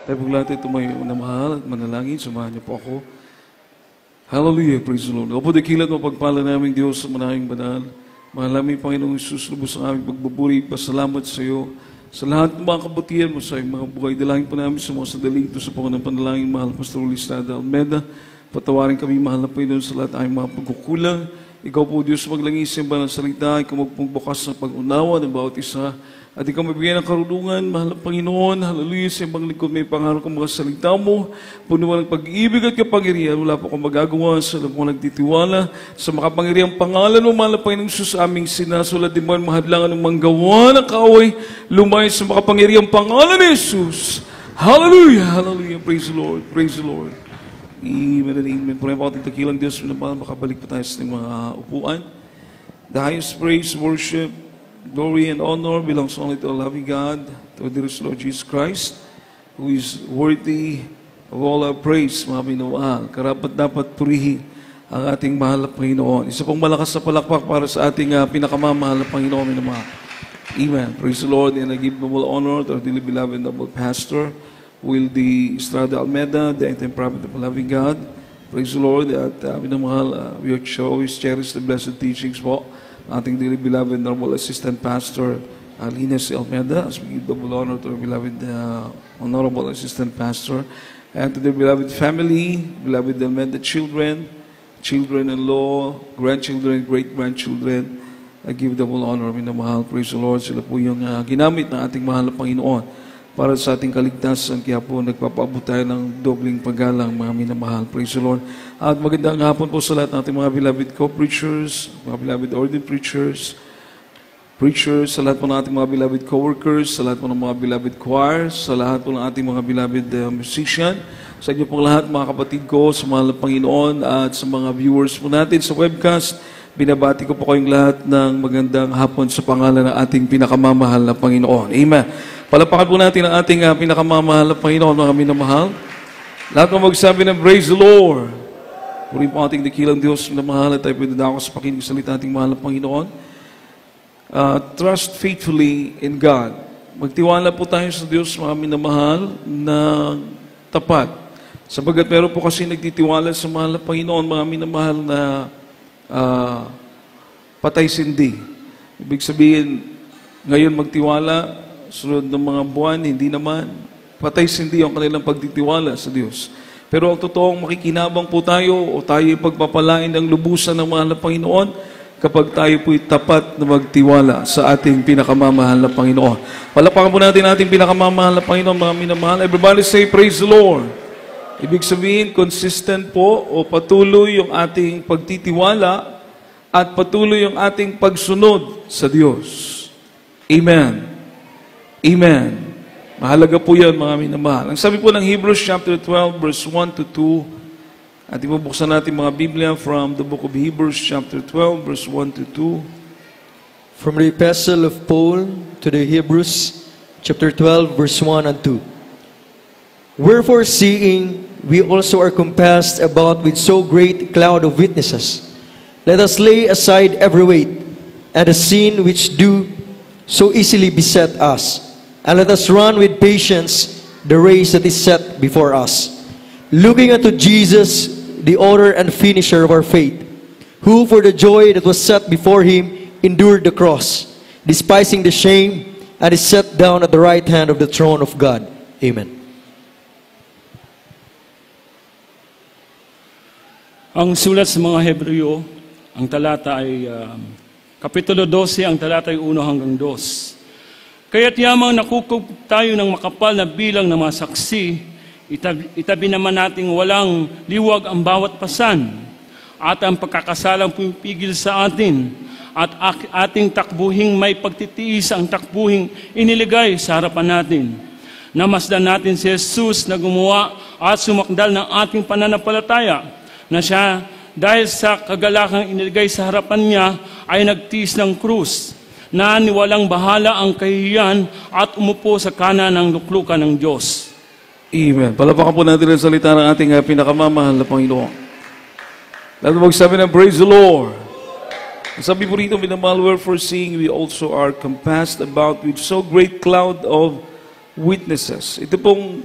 Tayo pong lahat ay tumayo na mahal at manalangin. Samahan niyo po ako. Hallelujah, praise the Lord. Opo, dakilat mo pagpala namin Diyos sa manahing banal. Mahal namin Panginoong Isus, lubos ang aming pagbuburi, pasalamat sa iyo. Sa lahat ng mga kabutihan mo sa iyong mga buhay, dalangin po namin sa mga sandali ito sa Panginoong panalangin, mahal Pastor Listrada Almeda. Patawarin kami, mahal na Panginoon, sa lahat ng mga pagkukulang. Ikaw po, Diyos, maglangis ng banal salita, ikaw magpagbukas ng pag-unawa ng bawat isa. At ikaw mabigyan ng karunungan, mahal na Panginoon, hallelujah, sa ibang likod may pangarap kong mga salita mo, punuan ng pag-ibig at kapangyarihan, wala po akong magagawa sa alam kong nagtitiwala, sa makapangyarihang pangalan mo, mahal na Panginoon Jesus, aming sinasulat din mo, mahadlangan ng manggawa ng kaaway, lumayo sa makapangyarihang pangalan ni Jesus. Hallelujah, hallelujah, praise the Lord, praise the Lord. Amen and amen. Purihan po ating takilang Diyos, makabalik po tayo sa mga upuan. The highest praise, worship, glory and honor belongs only to our loving God, to our dearest Lord Jesus Christ, who is worthy of all our praise, mga minawahal. Karapat dapat purihin ang ating mahal na Panginoon. Isa pong malakas na palakpak para sa ating pinakamamahal na Panginoon, minamahal. Amen. Praise the Lord, and I give noble honor to our dearly beloved noble pastor, Wildy Estrada Almeda, the entire prophet of the loving God. Praise the Lord, at minamahal, we always cherish the blessed teachings po. Ating dearly beloved normal assistant pastor Alines Almeda, as we give double honor to our beloved honorable assistant pastor, and to their beloved family, beloved Almeda children, children-in-law, grandchildren, great-grandchildren. I give double honor, minamahal. Praise the Lord. Sila po yung ginamit ng ating mahal na Panginoon para sa ating kaligtasan, kaya po nagpapaabot tayo ng dobling paggalang, mga minamahal. Praise the Lord. At magandang hapon po sa lahat ng ating mga beloved co-preachers, mga beloved ordained preachers, sa lahat po ng ating mga beloved co-workers, sa lahat po ng mga beloved choirs, sa lahat po ng ating mga beloved musician, sa inyo pong lahat mga kapatid ko, sa mahal na Panginoon, at sa mga viewers po natin sa webcast, binabati ko po kayong lahat ng magandang hapon sa pangalan ng ating pinakamamahal na Panginoon. Amen. Palapakan po natin ang ating pinakamamahal na Panginoon, mga minamahal. Lahat ng magsabi ng praise the Lord. Purihin po ating dakilang Diyos, minamahal, at tayo pinadako sa pakinig salita ating mahal na Panginoon. Trust faithfully in God. Magtiwala po tayo sa Diyos, mga minamahal, na tapat. Sabagat meron po kasi nagtitiwala sa mahal na Panginoon, mga minamahal, na patay sindi. Ibig sabihin, ngayon magtiwala, sunod ng mga buwan, hindi naman. Patay sindi ang kanilang pagtitiwala sa Diyos. Pero ang totoong makikinabang po tayo o tayo pagpapalain ng lubusan ng mahal na Panginoon kapag tayo po'y tapat na magtiwala sa ating pinakamamahal na Panginoon. Palapakan po natin ating pinakamamahal na Panginoon, mga minamahal. Everybody say, praise the Lord. Ibig sabihin, consistent po o patuloy yung ating pagtitiwala at patuloy yung ating pagsunod sa Diyos. Amen. Amen. Mahalaga po yan, mga minamahal. Ang sabi po ng Hebrews chapter 12, verse 1 to 2, at ibubuksan natin mga Biblia from the book of Hebrews chapter 12, verse 1 to 2. From the epistle of Paul to the Hebrews, chapter 12, verse 1 and 2. Wherefore, seeing we also are compassed about with so great a cloud of witnesses, let us lay aside every weight and the sin which do so easily beset us, and let us run with patience the race that is set before us, looking unto Jesus, the author and finisher of our faith, who for the joy that was set before him endured the cross, despising the shame, and is set down at the right hand of the throne of God. Amen. Ang sulat sa mga Hebreo, ang talata ay Kapitulo 12, ang talata ay 1 hanggang 2. Kaya't yamang nakukog tayo ng makapal na bilang ng mga saksi, itabi naman nating walang liwag ang bawat pasan, at ang pagkakasalang pumipigil sa atin, at ating takbuhing may pagtitiis ang takbuhing iniligay sa harapan natin. Namasdan natin si Jesus na gumawa at sumakdal ng ating pananampalataya, na siya dahil sa kagalakang iniligay sa harapan niya ay nagtiis ng krus, na niwalang bahala ang kahihiyan at umupo sa kanan ng luklukan ng Diyos. Amen. Palapakan po natin ang salita ng ating pinakamamahal na Panginoon. Lahat magsabi ng praise the Lord. Sabi po rito, minamahal, wherefore seeing we also are compassed about with so great cloud of witnesses. Ito pong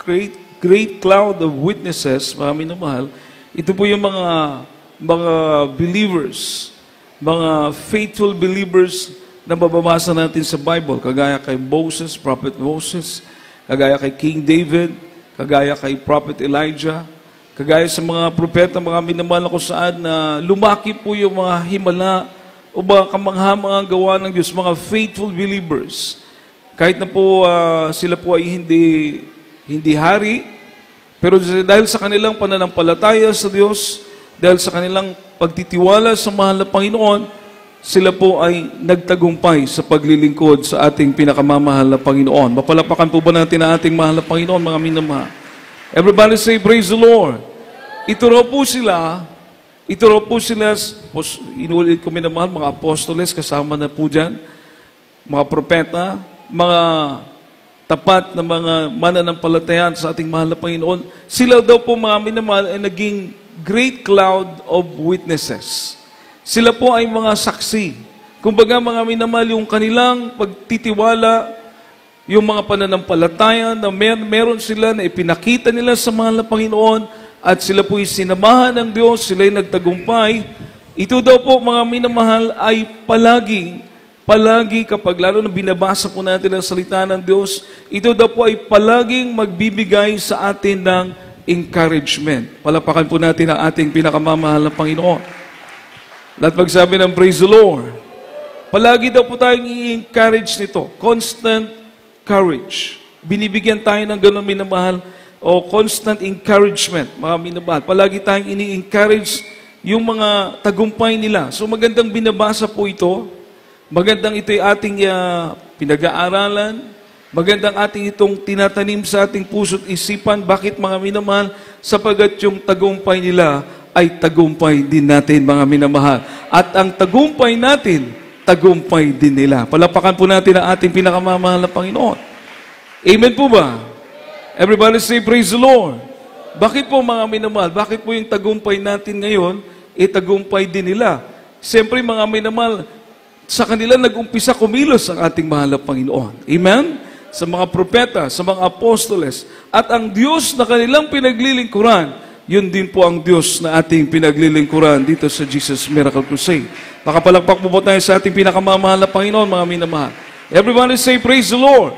great cloud of witnesses, mga minamahal, ito po yung mga believers, mga faithful believers na mababasa natin sa Bible, kagaya kay Moses, Prophet Moses, kagaya kay King David, kagaya kay Prophet Elijah, kagaya sa mga propeta, mga minamahal ko saan na lumaki po yung mga himala o mga kamangha-mga gawa ng Diyos, mga faithful believers. Kahit na po sila po ay hindi hari, pero dahil sa kanilang pananampalataya sa Diyos, dahil sa kanilang pagtitiwala sa mahal na Panginoon, sila po ay nagtagumpay sa paglilingkod sa ating pinakamamahal na Panginoon. Mapalapakan po ba natin ang ating mahal na Panginoon, mga minamahal? Everybody say, praise the Lord. Ito raw po sila, inulit ko minamahal, mga apostoles, kasama na po dyan, mga propeta, mga tapat na mga mananampalatayan sa ating mahal na Panginoon. Sila daw po, mga minamahal, ay naging great cloud of witnesses. Sila po ay mga saksi. Kumbaga, mga minamahal, yung kanilang pagtitiwala, yung mga pananampalataya na meron sila na ipinakita nila sa mahal na Panginoon at sila po ay sinamahan ng Diyos, sila ay nagtagumpay. Ito daw po, mga minamahal, ay palagi kapag lalo na binabasa po natin ang salita ng Diyos, ito daw po ay palaging magbibigay sa atin ng encouragement. Palapakan po natin ang ating pinakamamahal na Panginoon. Lahat magsabi ng praise the Lord. Palagi daw po tayong i-encourage nito. Constant courage. Binibigyan tayo ng ganun minamahal o constant encouragement, mga minamahal. Palagi tayong ini-encourage yung mga tagumpay nila. So magandang binabasa po ito. Magandang ito ay ating pinag-aaralan. Magandang ating itong tinatanim sa ating puso't isipan. Bakit, mga minamahal? Sapagat yung tagumpay nila ay tagumpay din natin, mga minamahal. At ang tagumpay natin, tagumpay din nila. Palapakan po natin ang ating pinakamamahal na Panginoon. Amen po ba? Everybody say, praise the Lord. Bakit po, mga minamahal? Bakit po yung tagumpay natin ngayon, tagumpay din nila? Siyempre, mga minamahal, sa kanila nag-umpisa kumilos ang ating mahal na Panginoon. Amen? Sa mga propeta, sa mga apostoles. At ang Diyos na kanilang pinaglilingkuran, yun din po ang Diyos na ating pinaglilingkuran dito sa Jesus Miracle Crusade. Makapalakpak po tayo sa ating pinakamamahal na Panginoon, mga minamahal. Everybody say, praise the Lord.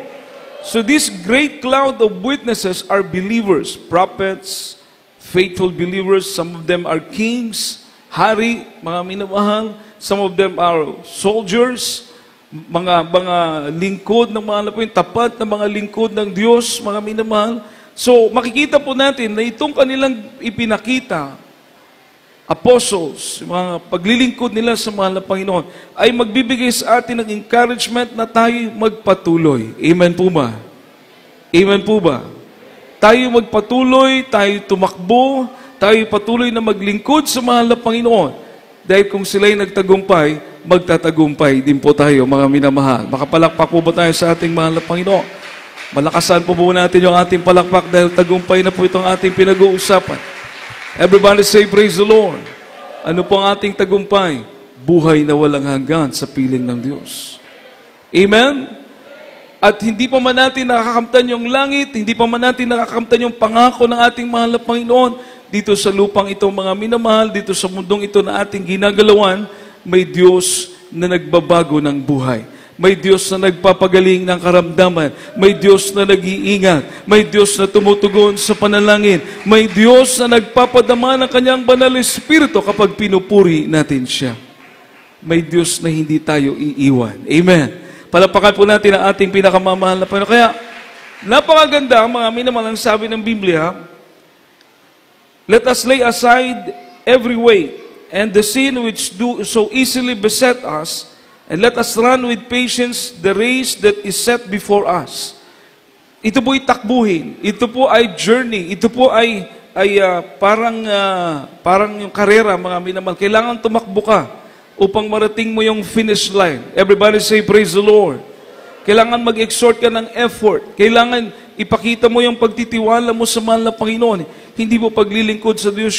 So this great cloud of witnesses are believers, prophets, faithful believers. Some of them are kings, hari, mga minamahal. Some of them are soldiers, mga lingkod ng mga alapin, tapat na mga lingkod ng Diyos, mga minamahal. So, makikita po natin na itong kanilang ipinakita, apostles, mga paglilingkod nila sa mahal na Panginoon, ay magbibigay sa atin ng encouragement na tayo magpatuloy. Amen po ba? Amen po ba? Tayo magpatuloy, tayo tumakbo, tayo patuloy na maglingkod sa mahal na Panginoon. Dahil kung sila'y nagtagumpay, magtatagumpay din po tayo, mga minamahal. Makapalakpak po ba tayo sa ating mahal na Panginoon? Malakasan po natin yung ating palakpak dahil tagumpay na po itong ating pinag-uusapan. Everybody say, praise the Lord. Ano po ang ating tagumpay? Buhay na walang hanggan sa piling ng Diyos. Amen? At hindi pa man natin nakakamtan yung langit, hindi pa man natin nakakamtan yung pangako ng ating mahal na Panginoon, dito sa lupang ito, mga minamahal, dito sa mundong ito na ating ginagalawan, may Diyos na nagbabago ng buhay. May Diyos na nagpapagaling ng karamdaman. May Diyos na nag-iingat. May Diyos na tumutugon sa panalangin. May Diyos na nagpapadama ng kanyang banal espiritu kapag pinupuri natin siya. May Diyos na hindi tayo iiwan. Amen. Palapakan po natin ang ating pinakamamahal na Panginoon. Kaya, napakaganda, mga minamahal, ang sabi ng Biblia, let us lay aside every weight and the sin which do so easily beset us, and let us run with patience the race that is set before us. Ito po ay takbuhin. Ito po ay journey. Ito po ay parang yung karera, mga minamahal. Kailangan tumakbo ka upang marating mo yung finish line. Everybody say, praise the Lord. Kailangan mag-exhort ka ng effort. Kailangan ipakita mo yung pagtitiwala mo sa mahal na Panginoon. Hindi mo paglilingkod sa Diyos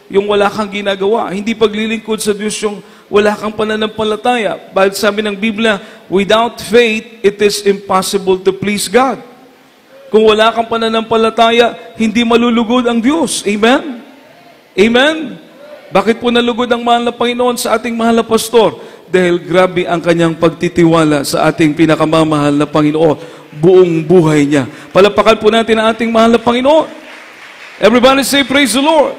yung wala kang ginagawa. Hindi paglilingkod sa Diyos yung wala kang pananampalataya. Bahit sabi ng Biblia, without faith, it is impossible to please God. Kung wala kang pananampalataya, hindi malulugod ang Diyos. Amen? Amen? Bakit po nalugod ang mahal na Panginoon sa ating mahal na pastor? Dahil grabe ang kanyang pagtitiwala sa ating pinakamamahal na Panginoon. Buong buhay niya. Palapakan po natin ang ating mahal na Panginoon. Everybody say, praise the Lord.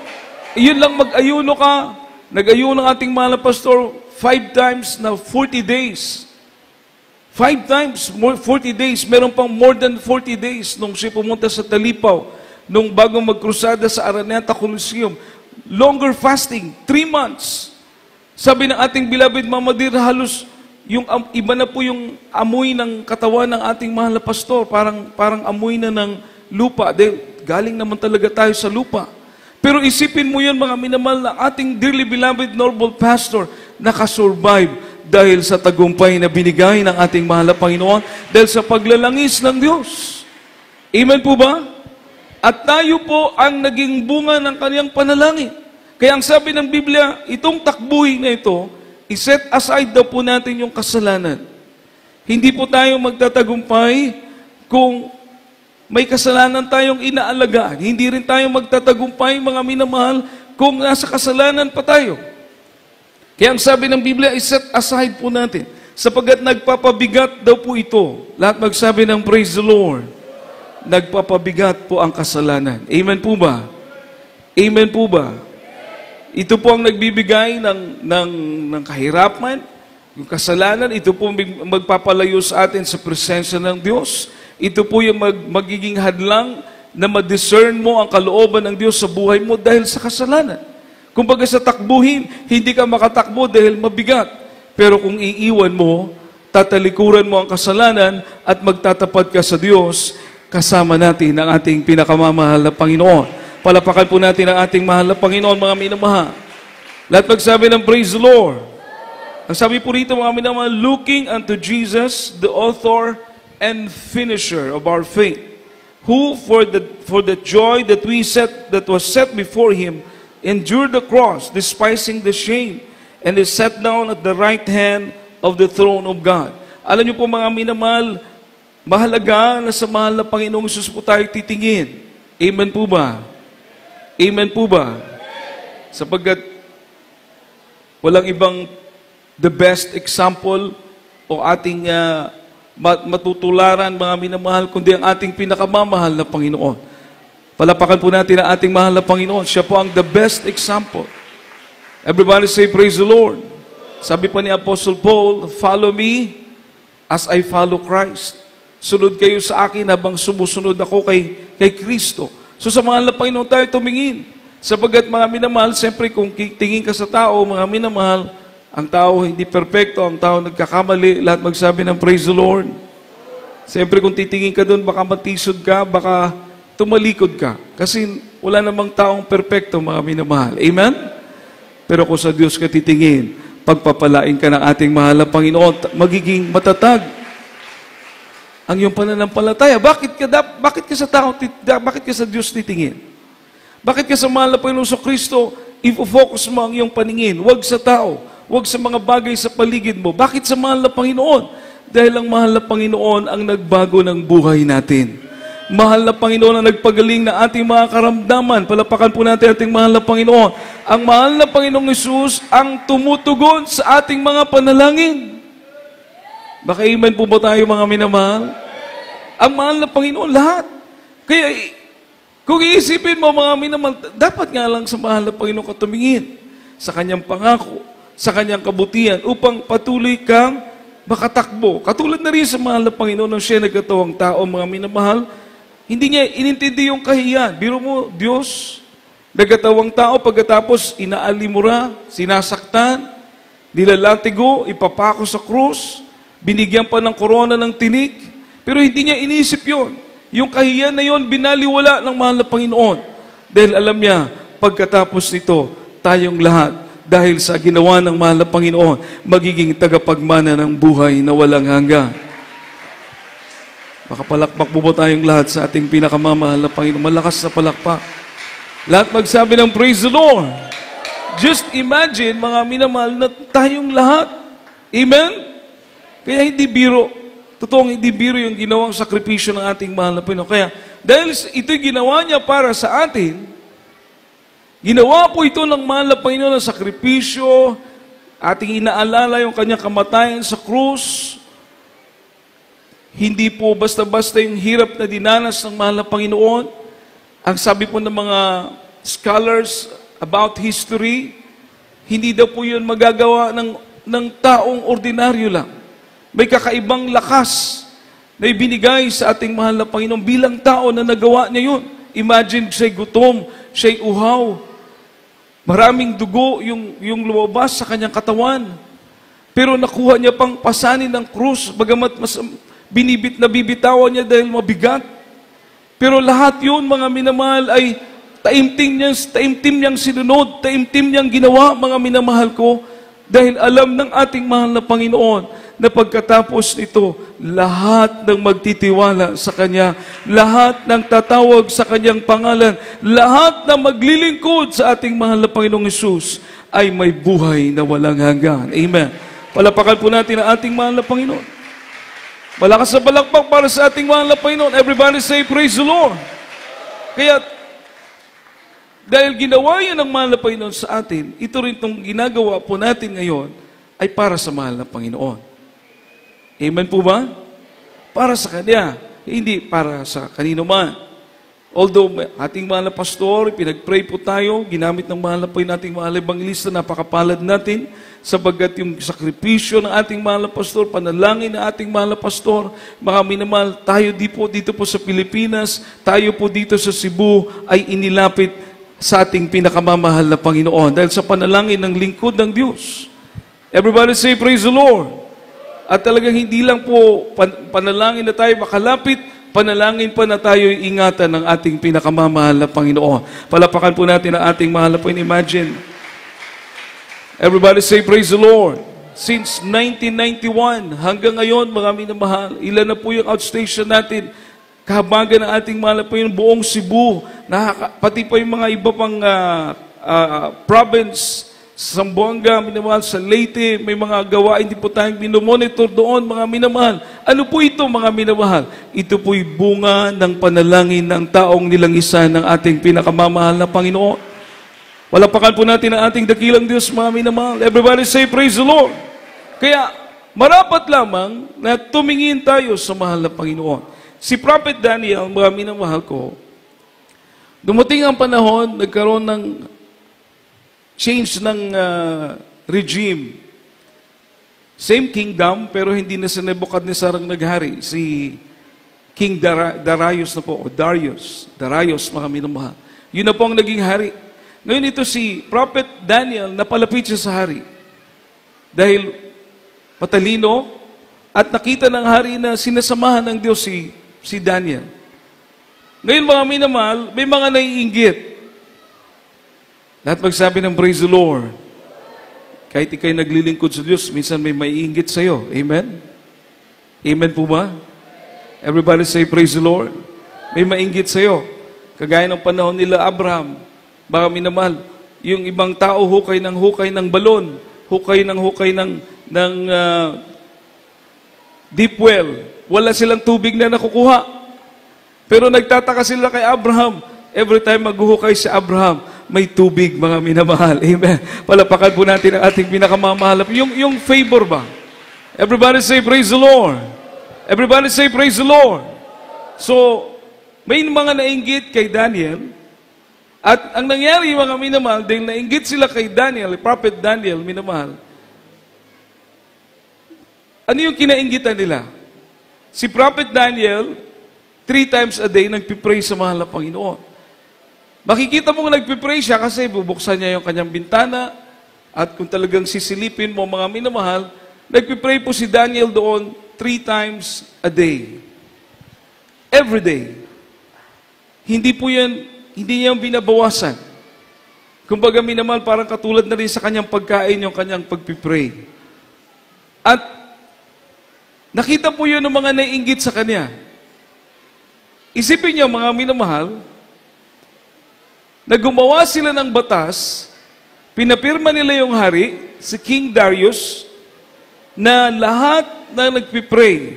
Iyon lang mag-ayuno ka. Nag-ayuno ang ating mahal na pastor 5 times na 40 days. 5 times, 40 days. Meron pang more than 40 days nung siya pumunta sa Talipaw, nung bago magkrusada sa Araneta Coliseum. Longer fasting, 3 months. Sabi ng ating beloved Mama Dear, halos yung iba na po yung amoy ng katawan ng ating mahal na pastor. Parang amoy na ng lupa. Dahil galing naman talaga tayo sa lupa. Pero isipin mo yun, mga minamahal, na ating dearly beloved noble pastor nakasurvive dahil sa tagumpay na binigay ng ating mahal na Panginoon, dahil sa paglalangis ng Diyos. Amen po ba? At tayo po ang naging bunga ng kaniyang panalangin. Kaya ang sabi ng Biblia, itong takbuhin na ito, iset aside daw po natin yung kasalanan. Hindi po tayo magtatagumpay kung may kasalanan tayong inaalagaan. Hindi rin tayo magtatagumpay, mga minamahal, kung nasa kasalanan pa tayo. Kaya ang sabi ng Biblia, iset aside po natin. Sapagkat nagpapabigat daw po ito. Lahat magsabi ng praise the Lord. Nagpapabigat po ang kasalanan. Amen po ba? Amen po ba? Ito po ang nagbibigay ng kahirapan, yung kasalanan. Ito po magpapalayo sa atin sa presensya ng Diyos. Ito po yung magiging hadlang na ma-discern mo ang kalooban ng Diyos sa buhay mo dahil sa kasalanan. Kumbaga sa takbuhin, hindi ka makatakbo dahil mabigat. Pero kung iiwan mo, tatalikuran mo ang kasalanan at magtatapat ka sa Diyos, kasama natin ang ating pinakamamahal na Panginoon. Palapakan po natin ang ating mahal na Panginoon, mga minamahal. Lahat magsabi ng praise the Lord. Ang sabi po rito, mga minamahal, looking unto Jesus, the author and finisher of our faith, who for the joy that was set before him endured the cross, despising the shame, and is set down at the right hand of the throne of God. Alam niyo po, mga minamahal, mahalaga na sa mahal na Panginoong Hesus po tayo titingin. Amen po ba? Amen po ba? Sapagkat walang ibang the best example o ating matutularan, mga minamahal, kundi ang ating pinakamamahal na Panginoon. Palapakan po natin ang ating mahal na Panginoon. Siya po ang the best example. Everybody say, praise the Lord. Sabi pa ni Apostle Paul, follow me as I follow Christ. Sunod kayo sa akin habang sumusunod ako kay Kristo. So sa mahal na Panginoon tayo tumingin. Sapagat mga minamahal, siyempre kung tingin ka sa tao, mga minamahal, ang tao hindi perfecto, ang tao nagkakamali, lahat magsabi ng praise the Lord. Siyempre kung titingin ka doon, baka matisod ka, baka tumalikod ka. Kasi wala namang taong perfecto, mga minamahal. Amen? Pero kung sa Diyos ka titingin, pagpapalain ka ng ating mahal na Panginoon, magiging matatag ang iyong pananampalataya. Bakit ka sa Diyos titingin? Bakit ka sa mahal na Panginoon sa Kristo, ifo-focus mo ang iyong paningin? Huwag sa tao, huwag sa mga bagay sa paligid mo. Bakit sa mahal na Panginoon? Dahil ang mahal na Panginoon ang nagbago ng buhay natin. Mahal na Panginoon ang nagpagaling na ating mga karamdaman. Palapakan po natin ating mahal na Panginoon. Ang mahal na Panginoong Hesus ang tumutugon sa ating mga panalangin. Baka amen po ba tayo, mga minamahal? Ang mahal na Panginoon, lahat. Kaya, kung iisipin mo, mga minamahal, dapat nga lang sa mahal na Panginoon ka tumingin sa kanyang pangako, sa kanyang kabutihan, upang patuloy kang makatakbo. Katulad na rin sa mahal na Panginoon nang siya nagkatawang tao, mga minamahal, hindi niya inintindi yung kahiyan. Biro mo, Diyos, nagkatawang tao, pagkatapos inaalimura, sinasaktan, nilalatigo, ipapako sa krus, binigyan pa ng korona ng tinik, pero hindi niya inisip yon. Yung kahiyan na yon, binaliwala ng mahal na Panginoon. Dahil alam niya, pagkatapos nito, tayong lahat, dahil sa ginawa ng mahal na Panginoon, magiging tagapagmana ng buhay na walang hanggan. Makapalakpak po ba tayong lahat sa ating pinakamamahal na Panginoon? Malakas na palakpak. Lahat magsabi ng praise the Lord. Just imagine, mga minamahal, na tayong lahat. Amen? Kaya hindi biro. totoong hindi biro yung ginawang sakripisyo ng ating mahal na Panginoon. Kaya, dahil ito'y ginawa niya para sa atin, ginawa po ito ng mahal na Panginoon ng sakripisyo, ating inaalala yung kanyang kamatayan sa krus. Hindi po basta-basta yung hirap na dinanas ng mahal na Panginoon. Ang sabi po ng mga scholars about history, hindi daw po yun magagawa ng taong ordinaryo lang. May kakaibang lakas na ibinigay sa ating mahal na Panginoon bilang tao na nagawa niya yun. Imagine, siya'y gutom, siya'y uhaw. Maraming dugo yung lumabas sa kanyang katawan. Pero nakuha niya pang pasanin ng krus, bagamat bibitawan niya dahil mabigat. Pero lahat yun, mga minamahal, ay taimtim niyang sinunod, taimtim niyang ginawa, mga minamahal ko, dahil alam ng ating mahal na Panginoon na pagkatapos nito, lahat ng magtitiwala sa Kanya, lahat ng tatawag sa Kanyang pangalan, lahat ng maglilingkod sa ating mahal na Panginoong Hesus ay may buhay na walang hanggan. Amen. Palapakan po natin ang ating mahal na Panginoon. Malakas na palakpak para sa ating mahal na Panginoon. Everybody say, praise the Lord. Kaya, dahil ginawa yan ng mahal na Panginoon sa atin, ito rin itong ginagawa po natin ngayon ay para sa mahal na Panginoon. Amen po ba? Para sa Kanya, hindi para sa kanino man. Although ating mahal na pastor, pinag-pray po tayo, ginamit ng mahal na Panginoon ating mahal na ebangelista, napakapalad natin, sabagat yung sakripisyo ng ating mahal na pastor, panalangin ng ating mahal na pastor, mga minamahal, tayo dito po sa Pilipinas, tayo po dito sa Cebu, ay inilapit sa ating pinakamamahal na Panginoon dahil sa panalangin ng lingkod ng Diyos. Everybody say, praise the Lord. At talagang hindi lang po panalangin na tayo makalapit, panalangin pa na tayo ingatan ng ating pinakamamahal na Panginoon. Palapakan po natin ang ating mahal na Panginoon. Imagine. Everybody say, praise the Lord. Since 1991, hanggang ngayon, mga minamahal, ilan na po yung outstation natin, kahabagan ng ating mahal na Panginoon, buong Cebu, pati pa yung mga iba pang province, Zamboanga, minamahal, sa Leyte, may mga gawain din po tayong minomonitor doon, mga minamahal. Ano po ito, mga minamahal? Ito po'y bunga ng panalangin ng taong nilangisan ng ating pinakamamahal na Panginoon. Walapakan po natin ang ating dakilang Diyos, mga minamahal. Everybody say, praise the Lord. Kaya, marapat lamang na tumingin tayo sa mahal na Panginoon. Si Prophet Daniel, mga minamahal ko, dumating ang panahon, nagkaroon ng change ng regime. Same kingdom, pero hindi na si Nebuchadnezzar ang naghari. Si King Darius na po, o Darius, mga minamahal. Yun na po ang naging hari. Ngayon ito si Prophet Daniel, napalapit siya sa hari. Dahil matalino, at nakita ng hari na sinasamahan ng Diyos si Daniel. Ngayon mga minamahal, may mga naiinggit. Lahat magsabi ng praise the Lord. Kahit ikay naglilingkod sa Diyos, minsan may maiinggit sa'yo. Amen? Amen po ba? Everybody say praise the Lord. May mainggit sa'yo. Kagaya ng panahon nila Abraham, baka minamahal, yung ibang tao hukay ng balon, hukay ng deep well. Wala silang tubig na nakukuha. Pero nagtataka sila kay Abraham. Every time maghuhukay si Abraham, may tubig, mga minamahal. Amen. Palapakan po natin ang ating pinakamamahal. Yung favor ba? Everybody say, praise the Lord. Everybody say, praise the Lord. So, may mga nainggit kay Daniel. At ang nangyari, mga minamahal, dahil nainggit sila kay Daniel, Prophet Daniel, minamahal, ano yung kinainggitan nila? Si Prophet Daniel, 3 times a day, nagpipray sa mahal na Panginoon. Makikita mong nagpipray siya kasi bubuksan niya yung kanyang bintana at kung talagang sisilipin mo mga minamahal, nagpipray po si Daniel doon 3 times a day. Every day. Hindi niya yung binabawasan. Kumbaga minamahal, parang katulad na rin sa kanyang pagkain yung kanyang pagpipray. At nakita po yun ng mga naiinggit sa kanya. Isipin niyo mga minamahal, na gumawa sila ng batas, pinapirma nila yung hari, si King Darius, na lahat na nagpipray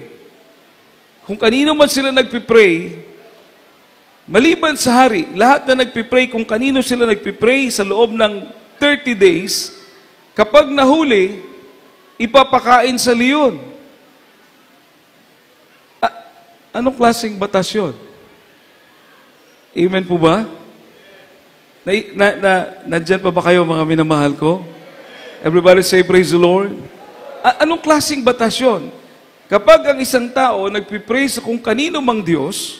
kung kanino man sila nagpipray, maliban sa hari, lahat na nagpipray, kung kanino sila nagpipray sa loob ng 30 days, kapag nahuli, ipapakain sa leon. Anong klaseng batas yun? Amen po ba? Nandyan pa ba kayo, mga minamahal ko? Everybody say, praise the Lord. Anong klaseng batas yun? Kapag ang isang tao nagpipray sa kung kanino mang Diyos,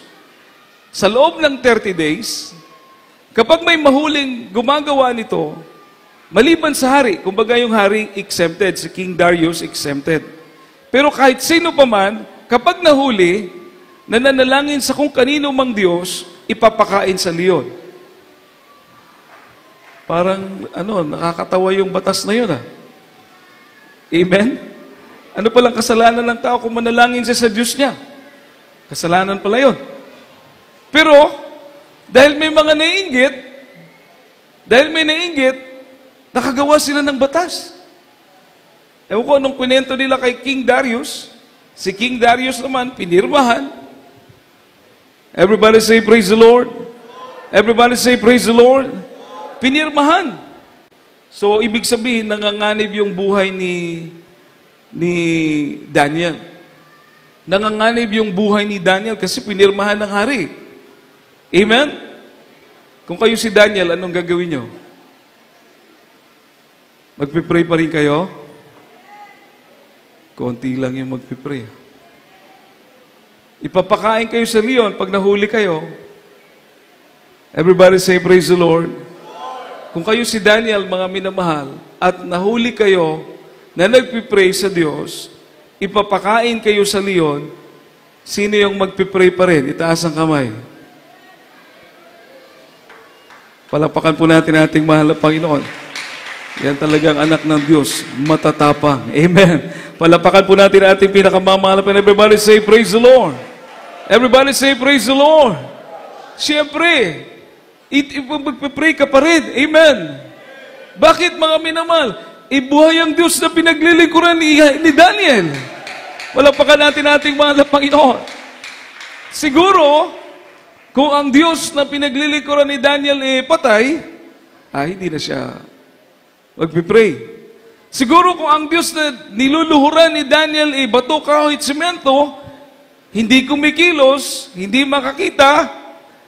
sa loob ng 30 days, kapag may mahuling gumagawa nito, maliban sa hari, kumbaga yung hari exempted, si King Darius exempted. Pero kahit sino pa man, kapag nahuli, nananalangin sa kung kanino mang Diyos, ipapakain sa leon. Parang, nakakatawa yung batas na yun, Amen? Ano palang kasalanan ng tao kung manalangin siya sa Diyos niya? Kasalanan pala yun. Pero, dahil may mga naiinggit, nakagawa sila ng batas. Ewan ko anong kwento nila kay King Darius. Si King Darius naman, pinirmahan. Everybody say, praise the Lord. Everybody say, praise the Lord. Pinirmahan. So, ibig sabihin, nanganganib yung buhay ni Daniel. Nanganganib yung buhay ni Daniel kasi pinirmahan ng hari. Amen? Kung kayo si Daniel, anong gagawin nyo? Magpipray pa rin kayo? Konti lang yung magpipray. Ipapakain kayo sa leon pag nahuli kayo. Everybody say, praise the Lord. Kung kayo si Daniel, mga minamahal, at nahuli kayo na nagpipray sa Diyos, ipapakain kayo sa leon, sino yung magpipray pa rin? Itaas ang kamay. Palakpakan po natin ating mahal na Panginoon. Yan talagang anak ng Diyos, matatapang. Amen. Palakpakan po natin ating pinakamamahal na Panginoon. Everybody say, praise the Lord. Everybody say, praise the Lord. Siyempre, magpipray ka pa rin. Amen. Bakit, mga minamahal? Ibuhay ang Diyos na pinaglilikuran ni Daniel. Palakpakan natin ating mahal na Panginoon. Siguro, kung ang Diyos na pinaglilikuran ni Daniel patay, hindi na siya magpipray. Siguro kung ang Diyos na niluluhuran ni Daniel bato, kahoy, semento, hindi kumikilos, hindi makakita,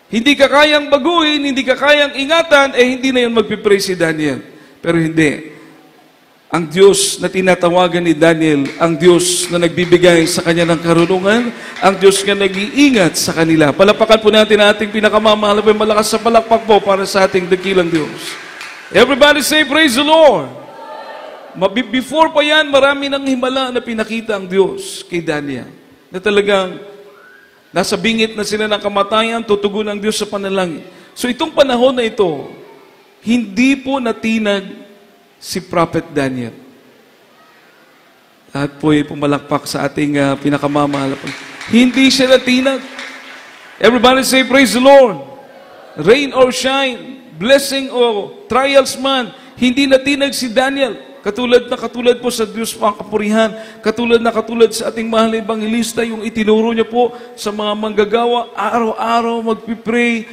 hindi ka kayang baguhin, hindi ka kayang ingatan, hindi na yun magpipray si Daniel. Pero hindi. Ang Diyos na tinatawagan ni Daniel, ang Diyos na nagbibigay sa kanya ng karunungan, ang Diyos na nag-iingat sa kanila. Palapakan po natin ating pinakamamahal na malakas sa palakpak po para sa ating dakilang Diyos. Everybody say, praise the Lord. Before pa yan, marami ng himala na pinakita ang Diyos kay Daniel. Na talagang nasa bingit na sila ng kamatayan, tutugon ang Diyos sa panalangin. So itong panahon na ito, hindi po natinag si Prophet Daniel. At po'y pumalakpak sa ating pinakamamahal. Hindi siya natinag. Everybody say, praise the Lord. Rain or shine, blessing or trials man, hindi natinag si Daniel. Katulad po sa Diyos po ang kapurihan. Katulad sa ating mahal na ebangelista, yung itinuro niya po sa mga manggagawa, araw-araw magpipray.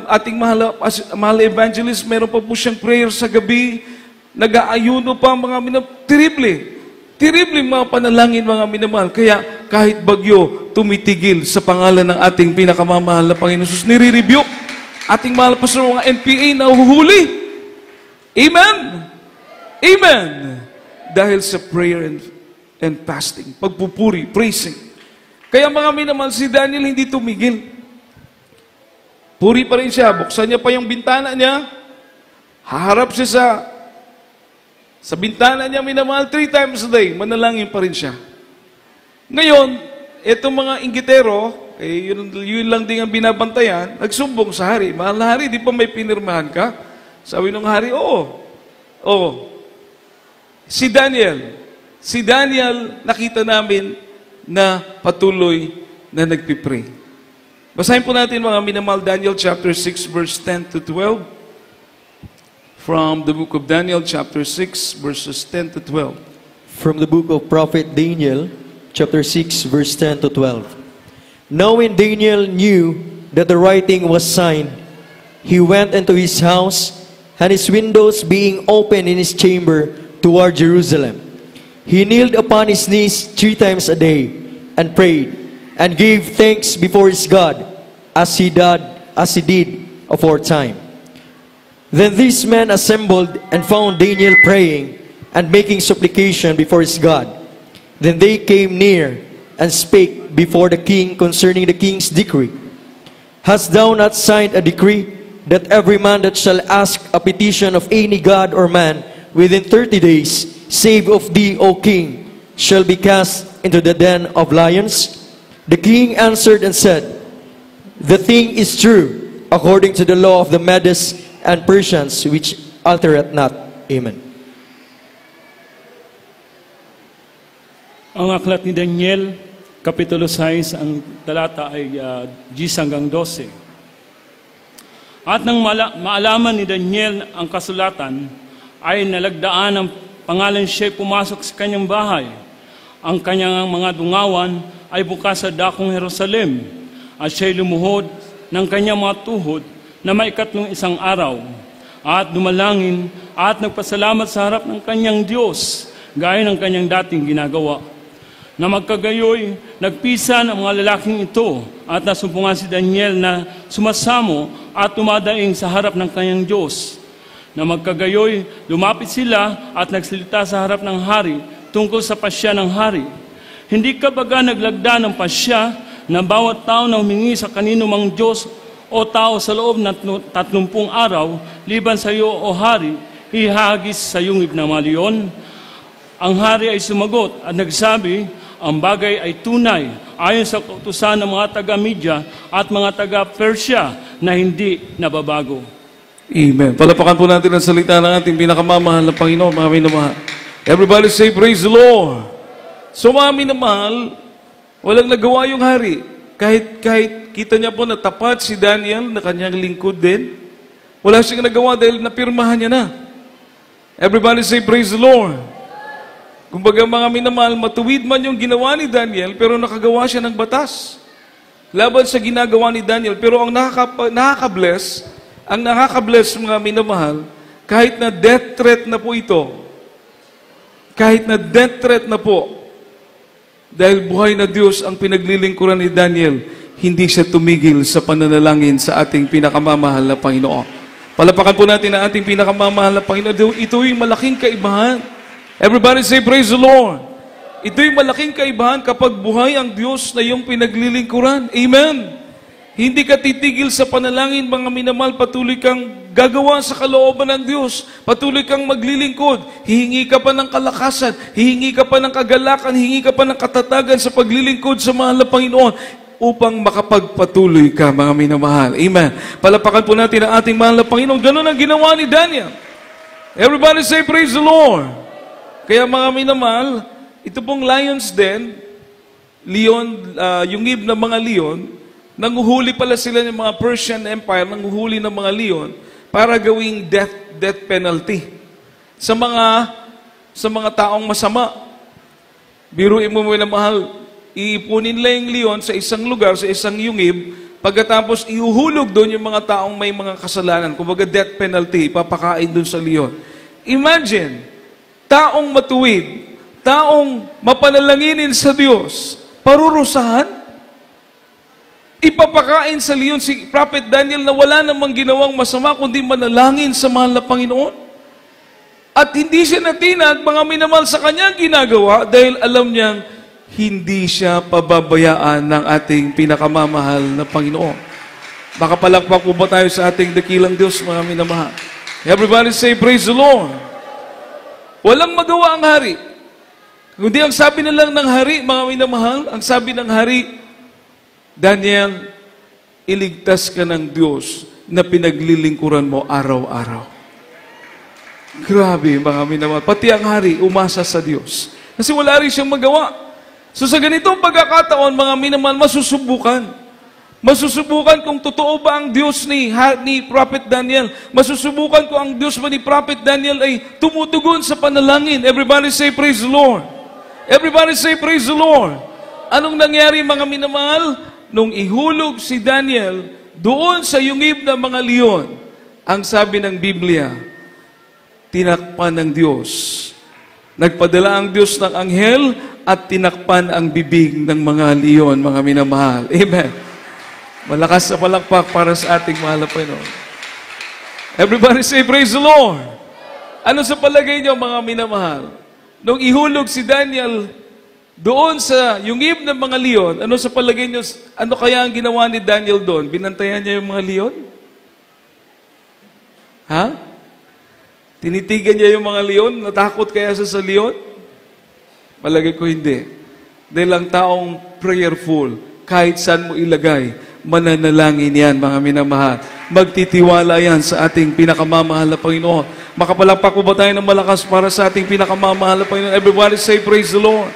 Ating mahal na evangelist, meron pa po siyang prayer sa gabi. Nag-aayuno pa mga terrible mga panalangin, mga minamahal. Kaya kahit bagyo, tumitigil sa pangalan ng ating pinakamamahal na Panginoon Jesus. Nire-rebuke ating mahal pa sa mga NPA na uhuhuli. Amen? Amen! Dahil sa prayer and fasting, pagpupuri, praising. Kaya mga minamahal, si Daniel hindi tumigil. Puri pa rin siya. Buksan niya pa yung bintana niya. Haharap siya sa bintana niya, minamahal, 3 times a day, manalangin pa rin siya. Ngayon, itong mga inggitero, yun lang din ang binabantayan, nagsumbong sa hari. Mahal na hari, di pa may pinirmahan ka? Sabi ng hari, oo. Si Daniel, nakita namin na patuloy na nagpipray. Basahin po natin mga minamahal, Daniel chapter 6, verse 10 to 12. From the book of Daniel, chapter 6, verses 10 to 12. From the book of Prophet Daniel, chapter 6, verse 10 to 12. Now when Daniel knew that the writing was signed, he went into his house, and his windows being open in his chamber toward Jerusalem, he kneeled upon his knees 3 times a day, and prayed, and gave thanks before his God, as he did aforetime. Then these men assembled and found Daniel praying and making supplication before his God. Then they came near and spake before the king concerning the king's decree. Hast thou not signed a decree that every man that shall ask a petition of any god or man within 30 days, save of thee, O king, shall be cast into the den of lions? The king answered and said, The thing is true, according to the law of the Medes and Persians, which altereth not. Amen. Ang aklat ni Daniel, Kapitulo 6, ang talata ay 10 hanggang 12. At nang maalaman ni Daniel ang kasulatan, ay nalagdaan ang pangalan siya'y pumasok sa kanyang bahay. Ang kanyang mga dungawan ay bukas sa dakong Jerusalem, at siya'y lumuhod ng kanyang mga tuhod na maikatlong 1 araw, at dumalangin at nagpasalamat sa harap ng kanyang Diyos, gaya ng kanyang dating ginagawa. Na magkagayoy, nagpisa ang mga lalaking ito at nasumpungan si Daniel na sumasamo at tumadaing sa harap ng kanyang Diyos. Na magkagayoy, lumapit sila at nagsalita sa harap ng hari tungkol sa pasya ng hari. Hindi ka baga naglagda ng pasya na bawat tao na humingi sa kanino mang Diyos o tao sa loob ng 30 araw, liban sa iyo o hari, ihagis sa yungib ng mga leon? Ang hari ay sumagot at nagsabi, ang bagay ay tunay ayon sa kautusan ng mga taga-Media at mga taga-Persia na hindi nababago. Amen. Palapakan po natin ang salita ng ating pinakamamahal na Panginoon, mga minamahal. Everybody say, praise the Lord. So mga minamahal, walang nagawa yung hari. Kahit kita niya po na tapat si Daniel na kanyang lingkod din, wala siyang nagawa dahil napirmahan niya na. Everybody say, praise the Lord. Kumbaga mga minamahal, matuwid man yung ginawa ni Daniel, pero nakagawa siya ng batas. Laban sa ginagawa ni Daniel, pero ang nakaka-bless mga minamahal, kahit na death threat na po ito, kahit na death threat na po, dahil buhay na Diyos ang pinaglilingkuran ni Daniel, hindi siya tumigil sa pananalangin sa ating pinakamamahal na Panginoon. Palapakan po natin ang ating pinakamamahal na Panginoon. Ito'y malaking kaibahan. Everybody say, praise the Lord. Ito'y malaking kaibahan kapag buhay ang Diyos na iyong pinaglilingkuran. Amen. Hindi ka titigil sa panalangin, mga minamahal, patuloy kang gagawa sa kalooban ng Diyos. Patuloy kang maglilingkod. Hihingi ka pa ng kalakasan, hihingi ka pa ng kagalakan, hihingi ka pa ng katatagan sa paglilingkod sa mahal na Panginoon upang makapagpatuloy ka, mga minamahal. Amen. Palapakan po natin ang ating mahal na Panginoon. Ganun ang ginawa ni Daniel. Everybody say, praise the Lord. Kaya mga minamahal, ito pong lions den, leon, yungib na mga leon, nanguhuli pala sila ng mga Persian Empire, nanguhuli ng mga leon para gawing death penalty sa mga taong masama. Biruin mo na mahal, iipunin nila yung leon sa isang lugar, sa isang yungib, pagkatapos iuhulog doon yung mga taong may mga kasalanan, kumbaga death penalty, ipapakain doon sa leon. Imagine, taong matuwid, taong mapanalanginin sa Diyos, parurusahan, ipapakain sa leon si Prophet Daniel na wala namang ginawang masama kundi manalangin sa mahal na Panginoon. At hindi siya natinag, mga minamahal, sa kanyang ginagawa dahil alam niyang hindi siya pababayaan ng ating pinakamamahal na Panginoon. Makapalakpak po ba tayo sa ating dakilang Diyos, mga minamahal? Everybody say, praise the Lord. Walang magawa ang hari. Kundi ang sabi na lang ng hari, mga minamahal, ang sabi ng hari, Daniel, iligtas ka ng Diyos na pinaglilingkuran mo araw-araw. Grabe, mga minamahal. Pati ang hari, umasa sa Diyos. Kasi wala rin siyang magawa. So sa ganitong pagkakataon, mga minamahal, masusubukan. Masusubukan kung totoo ba ang Diyos ni Prophet Daniel. Masusubukan kung ang Diyos ba ni Prophet Daniel ay tumutugon sa panalangin. Everybody say, praise the Lord. Everybody say, praise the Lord. Anong nangyari, mga minamahal? nung ihulog si Daniel doon sa yungib ng mga leon, ang sabi ng Biblia, tinakpan ng Diyos. Nagpadala ang Diyos ng anghel at tinakpan ang bibig ng mga leon, mga minamahal. Amen. Malakas na palakpak para sa ating mahal na Panginoon. Everybody say, praise the Lord. Ano sa palagay niyo, mga minamahal? Nung ihulog si Daniel doon sa yungib ng mga leon, ano sa palagay niyo, ano kaya ang ginawa ni Daniel doon? Binantayan niya yung mga leon? Ha? Tinitigan niya yung mga leon? Natakot kaya sa leon? Palagay ko hindi. Dahil ang taong prayerful, kahit saan mo ilagay, mananalangin yan, mga minamahal. Magtitiwala yan sa ating pinakamamahal na Panginoon. Makapalakpak po ba tayo ng malakas para sa ating pinakamamahal na Panginoon? Everybody say, praise the Lord.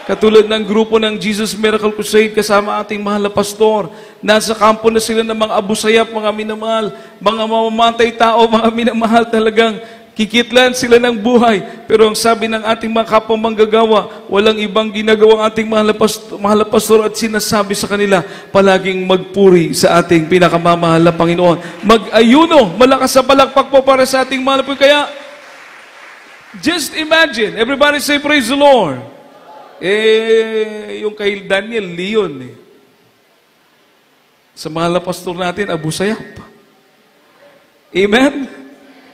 Katulad ng grupo ng Jesus Miracle Crusade, kasama ating mahal na pastor, nasa kampo na sila ng mga abusayap, mga minamahal, mga mamamatay tao, mga minamahal, talagang kikitlan sila ng buhay. Pero ang sabi ng ating mga kapwa manggagawa, walang ibang ginagawa ang ating mahal na pastor at sinasabi sa kanila, palaging magpuri sa ating pinakamamahal na Panginoon. Mag-ayuno, malakas sa palakpak po para sa ating mahal na Panginoon. Kaya, just imagine, everybody say praise the Lord. Yung kay Daniel, leon eh. Sa mahal na pastor natin, Abu Sayyaf. Amen?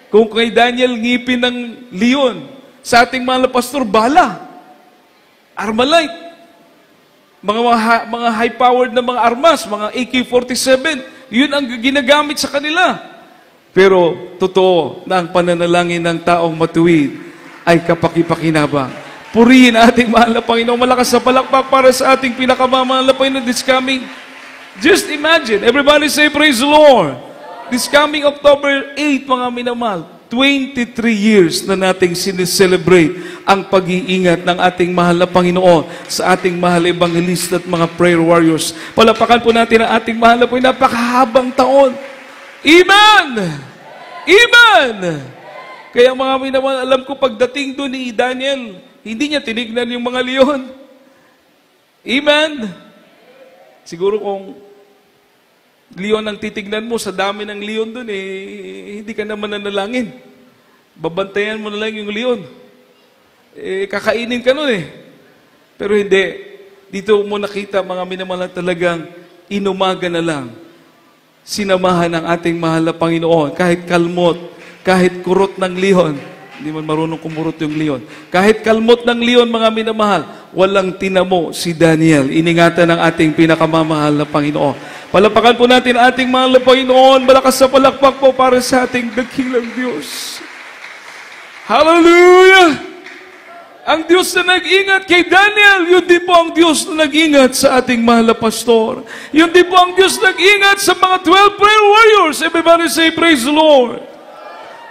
Kung kay Daniel, ngipin ng leon. Sa ating mahal na pastor, bala. Armalite. Mga high-powered na mga armas, mga AK-47. Yun ang ginagamit sa kanila. Pero, totoo na ang pananalangin ng taong matuwid ay kapakipakinabang. Purihin ating mahal na Panginoon. Malakas sa palakpak para sa ating pinakamamahal na Panginoon this coming. Just imagine, everybody say praise the Lord. This coming October 8, mga minamahal, 23 years na nating sineselebrate ang pag-iingat ng ating mahal na Panginoon sa ating mahal na evangelista at mga prayer warriors. Palapakan po natin ang ating mahal na Panginoon. Napakahabang taon. Amen! Amen! Kaya mga minamahal, alam ko pagdating doon ni Daniel, hindi niya tinignan yung mga leon. Amen? Siguro kung leon ang titignan mo, sa dami ng leon dun, hindi ka naman nanalangin. Babantayan mo na lang yung leon. Kakainin ka nun eh. Pero hindi. Dito mo nakita, mga minamahal, talagang inumaga na lang. Sinamahan ng ating mahal na Panginoon. Kahit kalmot, kahit kurot ng leon, hindi man marunong kumurot yung leon. Kahit kalmot ng leon, mga minamahal, walang tinamo si Daniel. Iningatan ng ating pinakamamahal na Panginoon. Palapakan po natin ating mahal na Panginoon. Malakas sa palakpak po para sa ating dakilang Diyos. Hallelujah! Ang Diyos na nag-ingat kay Daniel, yun din po ang Diyos na nag-ingat sa ating mahal na pastor. Yun din po ang Diyos na nag-ingat sa mga 12 prayer warriors. Everybody say, praise the Lord.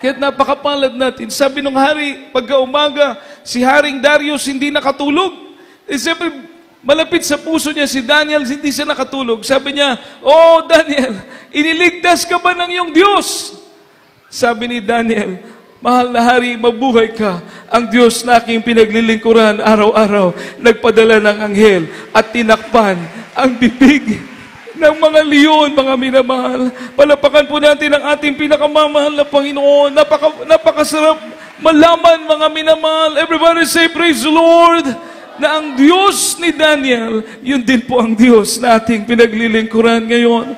Kaya napakapalad natin. Sabi ng hari, pagka-umaga, si Haring Darius hindi nakatulog. Siyempre, malapit sa puso niya si Daniel, hindi siya nakatulog. Sabi niya, oh Daniel, iniligtas ka ba ng iyong Diyos? Sabi ni Daniel, mahal na hari, mabuhay ka. Ang Diyos na aking pinaglilingkuran araw-araw, nagpadala ng anghel at tinakpan ang bibig ng mga leon, mga minamahal. Palapakan po natin ang ating pinakamamahal na Panginoon. Napakasarap malaman, mga minamahal. Everybody say, praise the Lord, na ang Diyos ni Daniel, yun din po ang Diyos na ating pinaglilingkuran ngayon.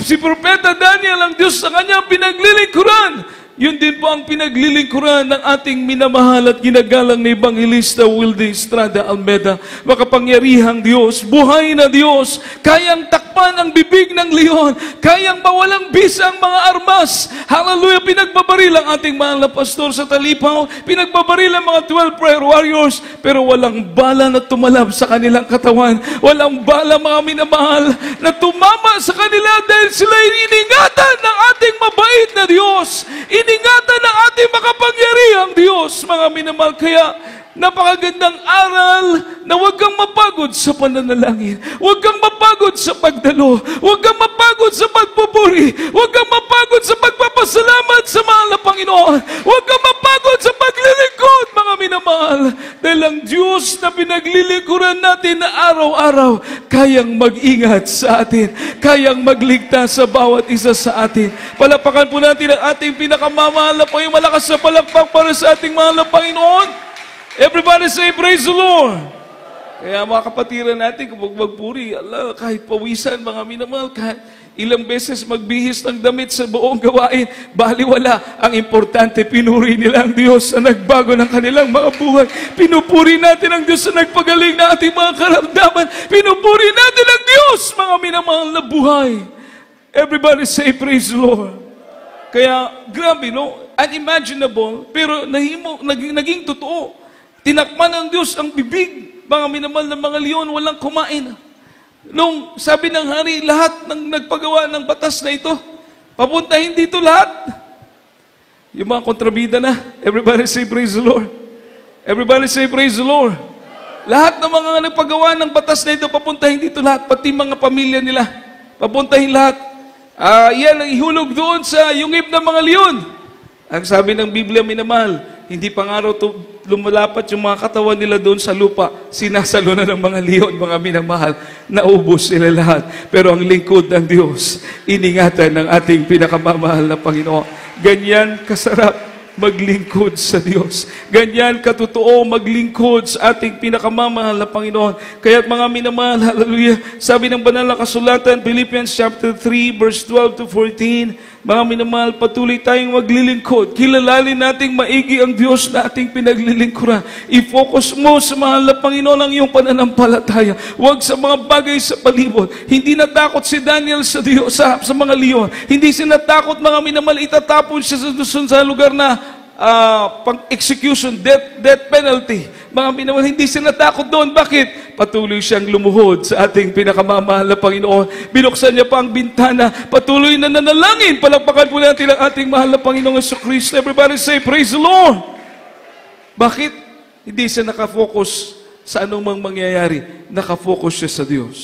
Si Propeta Daniel, ang Diyos sa kanyang pinaglilingkuran, yun din po ang pinaglilingkuran ng ating minamahal at ginagalang na Evangelista Wilde Estrada Almeda. Makapangyarihang Diyos, buhay na Diyos, kayang takpan ang bibig ng leon, kayang mawalang bisa ang mga armas. Hallelujah! Pinagbabaril ang ating mahal na pastor sa Talipaw, pinagbabaril ang mga 12 prayer warriors, pero walang bala na tumalab sa kanilang katawan. Walang bala, mga minamahal, na tumama sa kanila dahil sila iningatan ng ating mabait na Diyos. Iningatan ng ating makapangyarihang Diyos, mga minamahal. Kaya, napakagandang aral na huwag kang mapagod sa pananalangin. Huwag kang mapagod sa pagdalo. Huwag kang mapagod sa pagpupuri. Huwag kang mapagod sa pagpapasalamat sa mahal na Panginoon. Huwag kang mapagod sa paglilingkod, mga minamahal. Dahil ang Diyos na pinaglilingkuran natin na araw-araw kayang mag-ingat sa atin, kayang magligtas sa bawat isa sa atin. Palapakan po natin ang ating pinakamamahal na Panginoon. Malakas na palakpak para sa ating mahal na Panginoon. Everybody say, praise the Lord. Kaya mga kapatiran natin, kung magpuri, Allah, kahit pawisan, mga minamahal, kahit ilang beses magbihis ng damit sa buong gawain, baliwala. Ang importante, pinuri nila ang Diyos na nagbago ng kanilang mga buhay. Pinupuri natin ang Diyos na nagpagaling na ating mga karamdaman. Pinupuri natin ang Diyos, mga minamahal na buhay. Everybody say, praise the Lord. Kaya, grabe, no? Unimaginable, pero naging totoo. Tinakman ng Diyos ang bibig. Mga minamahal na mga leon, walang kumain. Nung sabi ng hari, lahat ng nagpagawa ng batas na ito, papuntahin dito lahat. Yung mga kontrabida na, everybody say praise the Lord. Everybody say praise the Lord. Lahat ng mga nagpagawa ng batas na ito, papuntahin dito lahat, pati mga pamilya nila. Papuntahin lahat. Yan ang ihulog doon sa yungib ng mga leon. Ang sabi ng Biblia, minamahal, hindi pa nga raw lumalapat yung mga katawan nila doon sa lupa. Sinasalo na ng mga leon, mga minamahal. Naubos sila lahat. Pero ang lingkod ng Diyos, iningatan ng ating pinakamamahal na Panginoon. Ganyan kasarap maglingkod sa Diyos. Ganyan katotoo maglingkod sa ating pinakamamahal na Panginoon. Kaya't mga minamahal, hallelujah, sabi ng banal na kasulatan, Philippians chapter 3, verse 12 to 14, mga minamahal, patuloy tayong maglilingkod. Kilalanin nating maigi ang Diyos na ating pinaglilingkuran. I-focus mo sa mahal na Panginoon ang iyong pananampalataya. Huwag sa mga bagay sa palibot. Hindi natakot si Daniel sa Diyos, sa mga leon. Hindi siya natakot, mga minamahal, itatapon siya sa lugar na pang-execution, death penalty. Mga minamahal, hindi siya natakot doon. Bakit? Patuloy siyang lumuhod sa ating pinakamamahal na Panginoon. Binuksan niya pa ang bintana. Patuloy na nanalangin. Palakpakan po natin ang ating mahal na Panginoong Jesucristo. Everybody say, praise the Lord. Bakit? Hindi siya nakafocus sa anumang mangyayari. Nakafocus siya sa Diyos.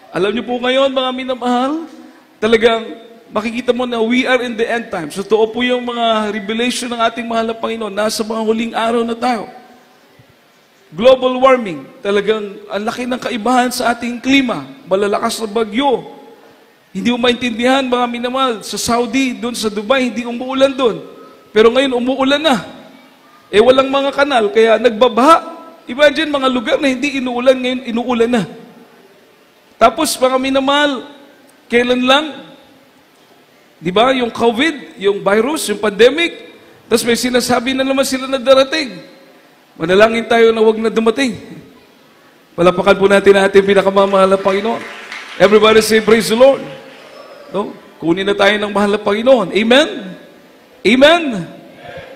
Alam niyo po ngayon, mga minamahal, talagang makikita mo na we are in the end times. Totoo po yung mga revelation ng ating mahal na Panginoon. Nasa mga huling araw na tayo. Global warming. Talagang ang laki ng kaibahan sa ating klima. Malalakas na bagyo. Hindi mo maintindihan, mga minamahal. Sa Saudi, doon sa Dubai, hindi umuulan doon. Pero ngayon, umuulan na. Walang mga kanal, kaya nagbabaha. Imagine, mga lugar na hindi inuulan, ngayon inuulan na. Tapos, mga minamahal, kailan lang, di ba, yung COVID, yung virus, yung pandemic, tapos may sinasabi na naman sila na darating. Manalangin tayo na wag na dumating. Palapakan po natin ang ating pinakamamahal na Panginoon. Everybody say, praise the Lord. No? Kunin na tayo ng mahal na Panginoon. Amen? Amen?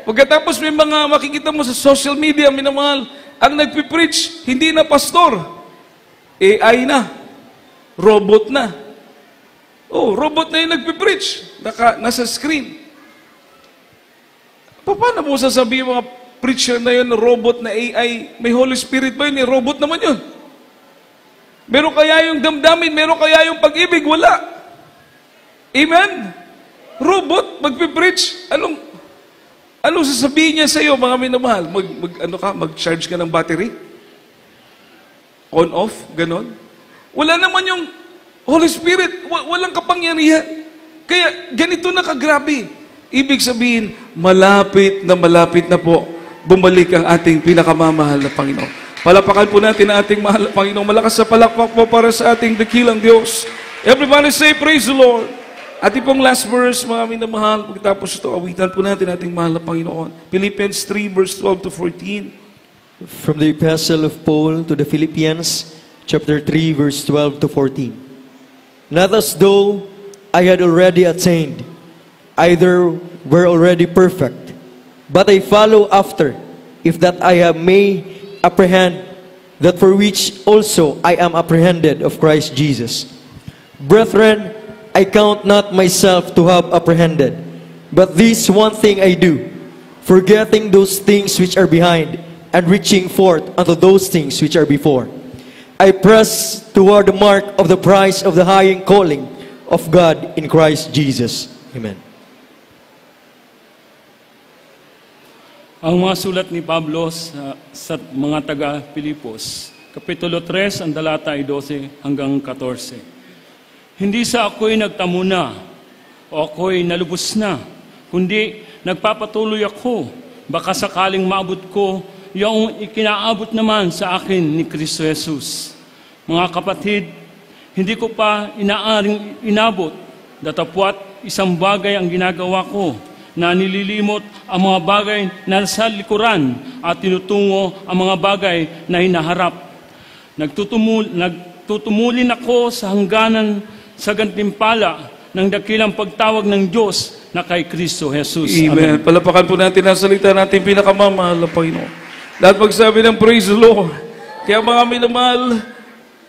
Pagkatapos may mga makikita mo sa social media, minamahal, ang nagpipreach, hindi na pastor. AI na. Robot na. Oh, robot na yung nagpipreach. Nasa screen. Paano mo sasabihin mga preacher na yun, robot na AI? May Holy Spirit ba yun? Robot naman yun. Meron kaya yung damdamin? Meron kaya yung pag-ibig? Wala. Amen? Robot, magpipreach. Anong sasabihin niya sa iyo, mga minamahal? Mag-charge ka ng battery? On-off? Ganon? Wala naman yung Holy Spirit, walang kapangyarihan. Kaya ganito na kagrabe. Ibig sabihin, malapit na po bumalik ang ating pinakamamahal na Panginoon. Palapakan po natin ang ating mahal na Panginoon. Malakas sa palakpak po para sa ating dakilang Diyos. Everybody say, praise the Lord. Ating pong last verse, mga minamahal. Pagkatapos ito, awitan po natin ating mahal na Panginoon. Philippians 3, verse 12 to 14. From the Epistle of Paul to the Philippians, chapter 3, verse 12 to 14. Not as though I had already attained, either were already perfect, but I follow after, if that I may apprehend that for which also I am apprehended of Christ Jesus. Brethren, I count not myself to have apprehended, but this one thing I do, forgetting those things which are behind, and reaching forth unto those things which are before. I press toward the mark of the prize of the high calling of God in Christ Jesus. Amen. Ang mga sulat ni Pablo sa mga taga-Pilipos Kapitulo 3, ang talata ay 12 hanggang 14. Hindi sa ako'y nagtamo na o ako'y nalubos na, kundi nagpapatuloy ako, baka sakaling maabot ko yung ikinaabot naman sa akin ni Kristo Jesus. Mga kapatid, hindi ko pa inaaring inabot, datapwat isang bagay ang ginagawa ko, na nililimot ang mga bagay na nasa likuran at tinutungo ang mga bagay na hinaharap. Nagtutumulin ako sa hangganan sa gantimpala ng dakilang pagtawag ng Diyos na kay Kristo Jesus. Amen. Palapakan po natin ang salita natin pinakamamahal na Panginoon. Lahat magsabi ng praise the Lord. Kaya mga minamahal,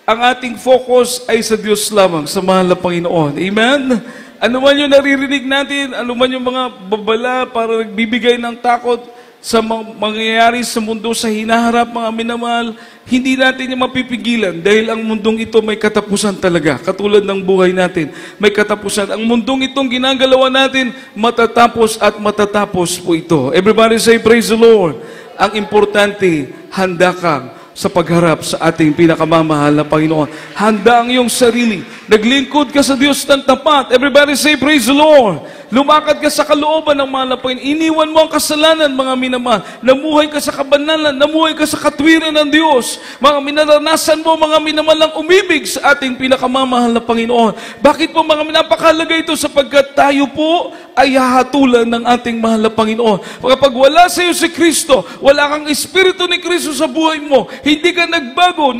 ang ating focus ay sa Diyos lamang, sa mahal na Panginoon. Amen? Ano man yung naririnig natin, ano man yung mga babala para nagbibigay ng takot sa mangyayari sa mundo, sa hinaharap, mga minamahal, hindi natin yung mapipigilan dahil ang mundong ito may katapusan talaga. Katulad ng buhay natin, may katapusan. Ang mundong itong ginagalawan natin, matatapos at matatapos po ito. Everybody say, praise the Lord. Ang importante, handa kang sa pagharap sa ating pinakamamahal na Panginoon. Handa ang iyong sarili. Naglingkod ka sa Diyos ng tapat. Everybody say, praise the Lord. Lumakad ka sa kalooban ng mahal na Panginoon. Iniwan mo ang kasalanan, mga minamahal. Namuhay ka sa kabanalan. Namuhay ka sa katwiran ng Diyos. Mga minaranasan mo, mga minamahal, ang umibig sa ating pinakamamahal na Panginoon. Bakit po, mga napakahalaga ito? Sapagkat tayo po ay hahatulan ng ating mahal na Panginoon. Kapag wala sa iyo si Kristo, wala kang Espiritu ni Kristo sa buhay mo, hindi ka nagbago,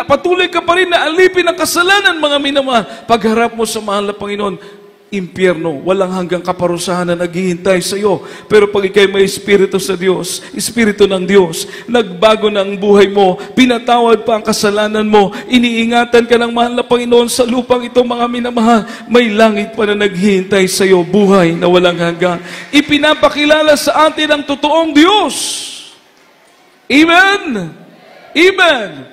patuloy ka pa rin na alipin ang kasalanan, mga minamahal. Pagharap mo sa mahal na Panginoon, impyerno, walang hanggang kaparusahan na naghihintay sa iyo. Pero pag ikay may Espiritu sa Diyos, Espiritu ng Diyos, nagbago na ang buhay mo, pinatawad pa ang kasalanan mo, iniingatan ka ng mahal na Panginoon sa lupang ito, mga minamahal, may langit pa na naghihintay sa iyo, buhay na walang hanggan. Ipinapakilala sa atin ang totoong Diyos. Amen! Amen!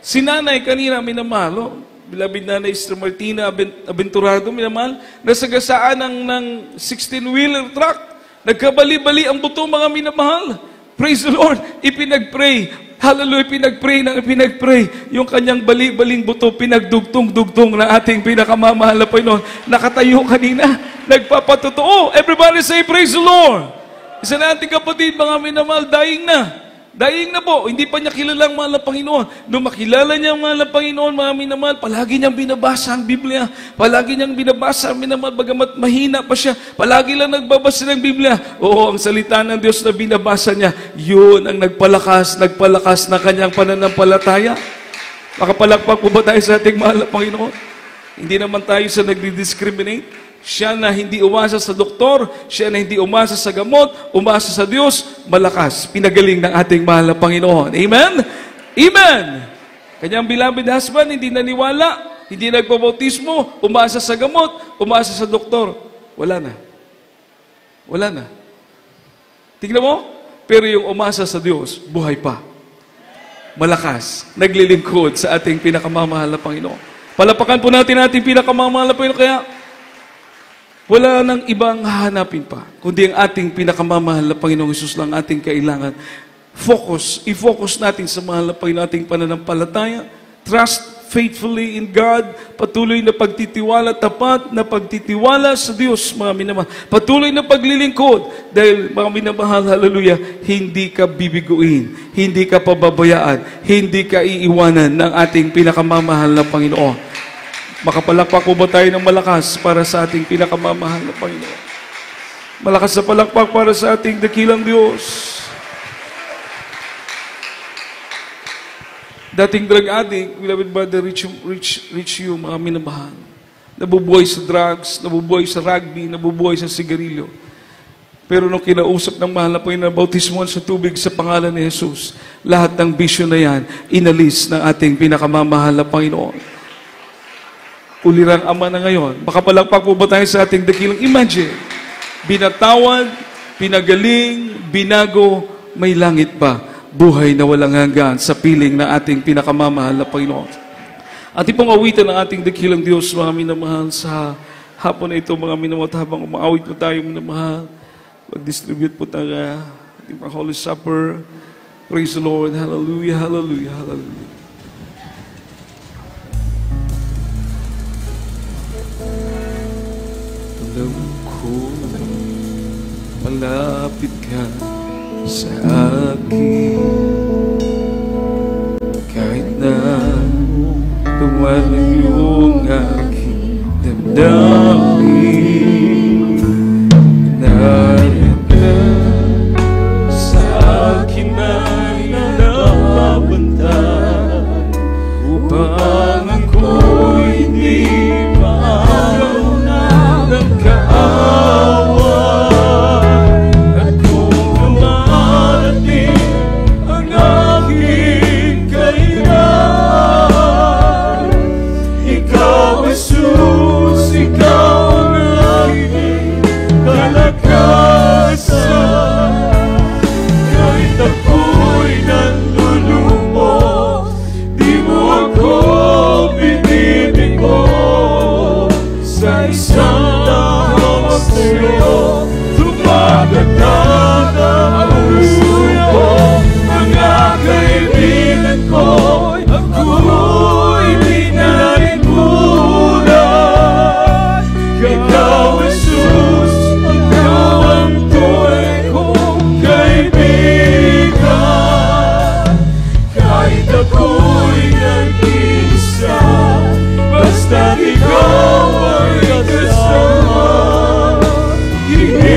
Si nanay kanina, minamahal, beloved Nanay Sister Martina Aventurado, minamahal, nasagasaan ng 16-wheeler truck. Nagkabali-bali ang buto, mga minamahal. Praise the Lord. Ipinag-pray. Hallelujah. Pinag-pray. Yung kanyang bali-baling buto, pinagdugtong-dugtong na ating pinakamamahal na Panginoon. Nakatayo kanina. Nagpapatotoo. Everybody say, praise the Lord. Isa na ating kapatid, mga minamahal, dying na. Daing na po, hindi pa niya kilalang mahal na Panginoon. Nung makilala niya ang mahal na Panginoon, mga minamahal, palagi niyang binabasa ang Biblia. Palagi niyang binabasa ang minamahal, bagamat mahina pa siya. Palagi lang nagbabasa ng Biblia. Oo, ang salita ng Diyos na binabasa niya, yun ang nagpalakas na kanyang pananampalataya. Makapalakpak po ba tayo sa ating mahal na Panginoon? Hindi naman tayo sa nagdi-discriminate. Siya na hindi umasa sa doktor, siya na hindi umasa sa gamot, umasa sa Diyos, malakas, pinagaling ng ating mahal na Panginoon. Amen? Amen! Kanyang beloved husband, hindi naniwala, hindi nagpabautismo, umasa sa gamot, umasa sa doktor. Wala na. Wala na. Tingnan mo, pero yung umasa sa Diyos, buhay pa. Malakas, naglilingkod sa ating pinakamamahal na Panginoon. Palapakan po natin ating pinakamamahal na Panginoon, kaya wala nang ibang hahanapin pa, kundi ang ating pinakamamahal na Panginoong Hesus lang ating kailangan. I-focus natin sa mahal na Panginoon ating pananampalataya. Trust faithfully in God. Patuloy na pagtitiwala, tapat na pagtitiwala sa Diyos, mga minamahal. Patuloy na paglilingkod. Dahil, mga minamahal, hallelujah, hindi ka bibiguin, hindi ka pababayaan, hindi ka iiwanan ng ating pinakamamahal na Panginoon. Makapalakpak po ba tayo ng malakas para sa ating pinakamamahal na Panginoon? Malakas na palakpak para sa ating dakilang Diyos. Dating drug addict, beloved brother, reach you, mga minamahal. Nabubuhay sa drugs, nabubuhay sa rugby, nabubuhay sa sigarilyo. Pero nung kinausap ng mahal na Panginoon, bautismuhan sa tubig sa pangalan ni Jesus, lahat ng bisyo na yan, inalis ng ating pinakamamahal na Panginoon. Ulirang Ama na ngayon. Makapalakpak po ba tayo sa ating dakilang? Imagine, binatawad, pinagaling, binago, may langit pa. Buhay na walang hanggan sa piling na ating pinakamamahal na Panginoon. At ipong awitan ng ating dakilang Diyos, mga minamahal, sa hapon na ito, mga minamahal, habang umaawit po tayo, minamahal, mag-distribute po tayo ating Holy Supper. Praise the Lord. Hallelujah, hallelujah, hallelujah. ko, malapit ka sa akin. Kahit na lumalayo ang aking damdamin, nariyan ka sa akin ay nalabantay, upang ako'y hindi maagaw ng kaaway. At kung dumarating ang aking kailan, ikaw, Jesus, ikaw ang aking kalakasan. Kahit ako'y nandulumpo, di mo ako binibigo. Sa isang tawag sa'yo, tumagatag ang puso ko. Mga kaibigan ko, ako'y pinalibunan. Ikaw, Jesus, ikaw ang tunay kong kaibigan. Kahit ako'y nag-iisa, basta't ikaw ay kasama, hindi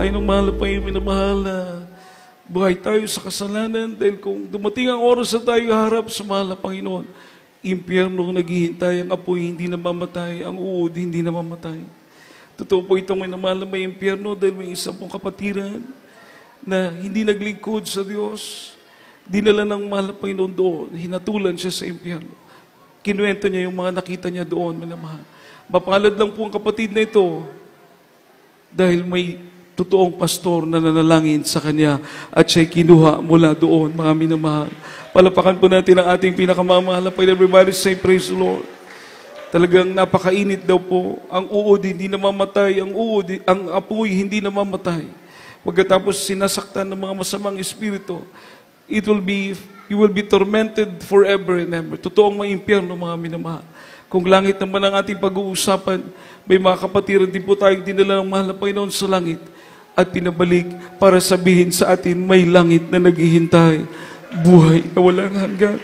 Panginoong mahal na Panginoong minamahal na buhay tayo sa kasalanan dahil kung dumating ang oras na tayo harap sa mahal na Panginoon, impyerno naghihintay, ang apoy hindi namamatay, ang uod hindi namamatay. Totoo po itong minamahal na may impyerno dahil may isang pong kapatiran na hindi naglingkod sa Diyos, dinala ng mahal na Panginoon doon, hinatulan siya sa impyerno. Kinuwento niya yung mga nakita niya doon, minamahal. Mapalad lang po ang kapatid na ito dahil may totoong pastor na nanalangin sa kanya at siya'y kinuha mula doon, mga minamahal. Palapakan po natin ang ating pinakamamahal na Panginoon. Everybody say, praise the Lord. Talagang napakainit daw po. Ang uod hindi namamatay, ang apoy hindi namamatay. Pagkatapos sinasaktan ng mga masamang espiritu, you will be tormented forever and ever. Totoong may impyerno, mga minamahal. Kung langit naman ang ating pag-uusapan, may mga kapatiran din po tayong dinala ng mahal na Panginoon sa langit at pinabalik para sabihin sa atin, may langit na naghihintay, buhay na walang hanggan.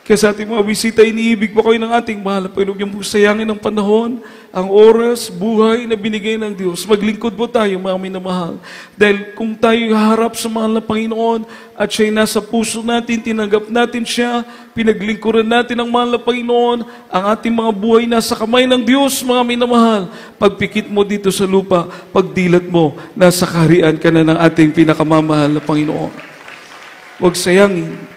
Kaya sa ating mga bisita, iniibig po kayo ng ating mahal na Panginoon. Yung sayangin ng panahon, ang oras, buhay na binigay ng Diyos. Maglingkod po tayo, mga minamahal. Dahil kung tayo harap sa mahal na Panginoon at siya'y nasa puso natin, tinanggap natin siya, pinaglingkuran natin ang mahal na Panginoon, ang ating mga buhay nasa kamay ng Diyos, mga minamahal. Pagpikit mo dito sa lupa, pagdilat mo, nasa kaharian ka na ng ating pinakamamahal na Panginoon. Huwag sayangin.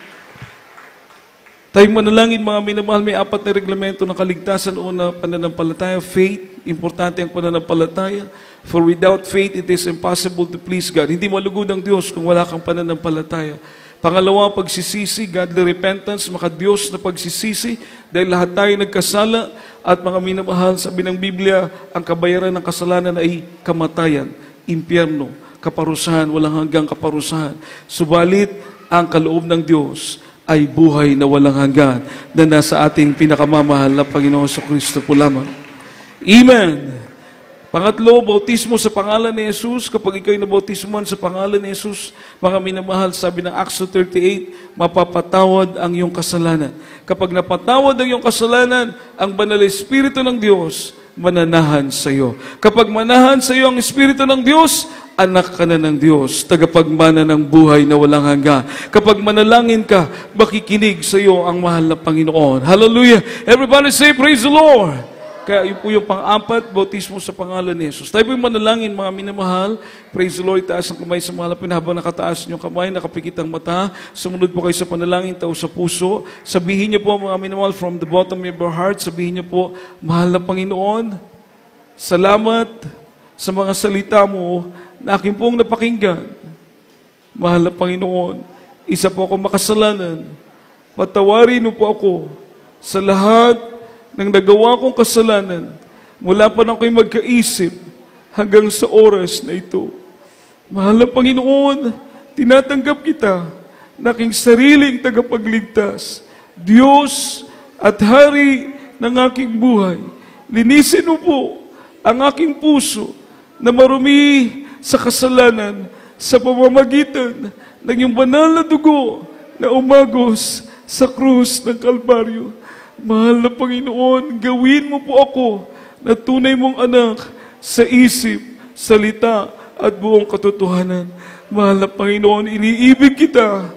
Tayong manalangin, mga minamahal, may 4 na reglamento ng kaligtasan. Una, pananampalataya, faith. Importante ang pananampalataya. For without faith, it is impossible to please God. Hindi malugod ang Diyos kung wala kang pananampalataya. Pangalawa, pagsisisi, godly repentance, maka-Diyos na pagsisisi. Dahil lahat tayo nagkasala. At mga minamahal, sabi ng Biblia, ang kabayaran ng kasalanan ay kamatayan, impyerno, kaparusahan, walang hanggang kaparusahan. Subalit, ang kaloob ng Diyos ay buhay na walang hanggan na nasa ating pinakamamahal na Panginoon sa Kristo po lamang. Amen! Pangatlo, bautismo sa pangalan ni Jesus. Kapag ikaw'y nabautismuhan sa pangalan ni Jesus, mga minamahal, sabi ng Acts 38, mapapatawad ang iyong kasalanan. Kapag napatawad ang iyong kasalanan, ang banal Espiritu ng Diyos mananahan sa iyo. Kapag manahan sa iyo ang Espiritu ng Diyos, anak ka na ng Diyos, tagapagmana ng buhay na walang hanggan. Kapag manalangin ka, makikinig sa iyo ang mahal na Panginoon. Hallelujah! Everybody say, praise the Lord! Kaya yun po yung pang-4, bautismo sa pangalan ni Jesus. Tayo po yung manalangin, mga minamahal. Praise the Lord, taas ang kamay sa mahal na Panginoon. Habang nakataas niyong kamay, nakapikit ang mata, sumunod po kayo sa panalangin, tao sa puso. Sabihin niyo po, mga minamahal, from the bottom of your heart, sabihin niyo po, mahal na Panginoon, salamat sa mga salita mo na aking pong napakinggan. Mahal na Panginoon, isa po ako makasalanan. Patawarin mo po ako sa lahat ng nagawa kong kasalanan mula pa nang ako'y magkaisip hanggang sa oras na ito. Mahal na Panginoon, tinatanggap kita na aking sariling tagapagligtas, Diyos at Hari ng aking buhay. Linisin mo po ang aking puso na marumi sa kasalanan sa pamamagitan ng iyong banal na dugo na umagos sa krus ng Kalbaryo. Mahal na Panginoon, gawin mo po ako na tunay mong anak sa isip, salita at buong katotohanan. Mahal na Panginoon, iniibig kita,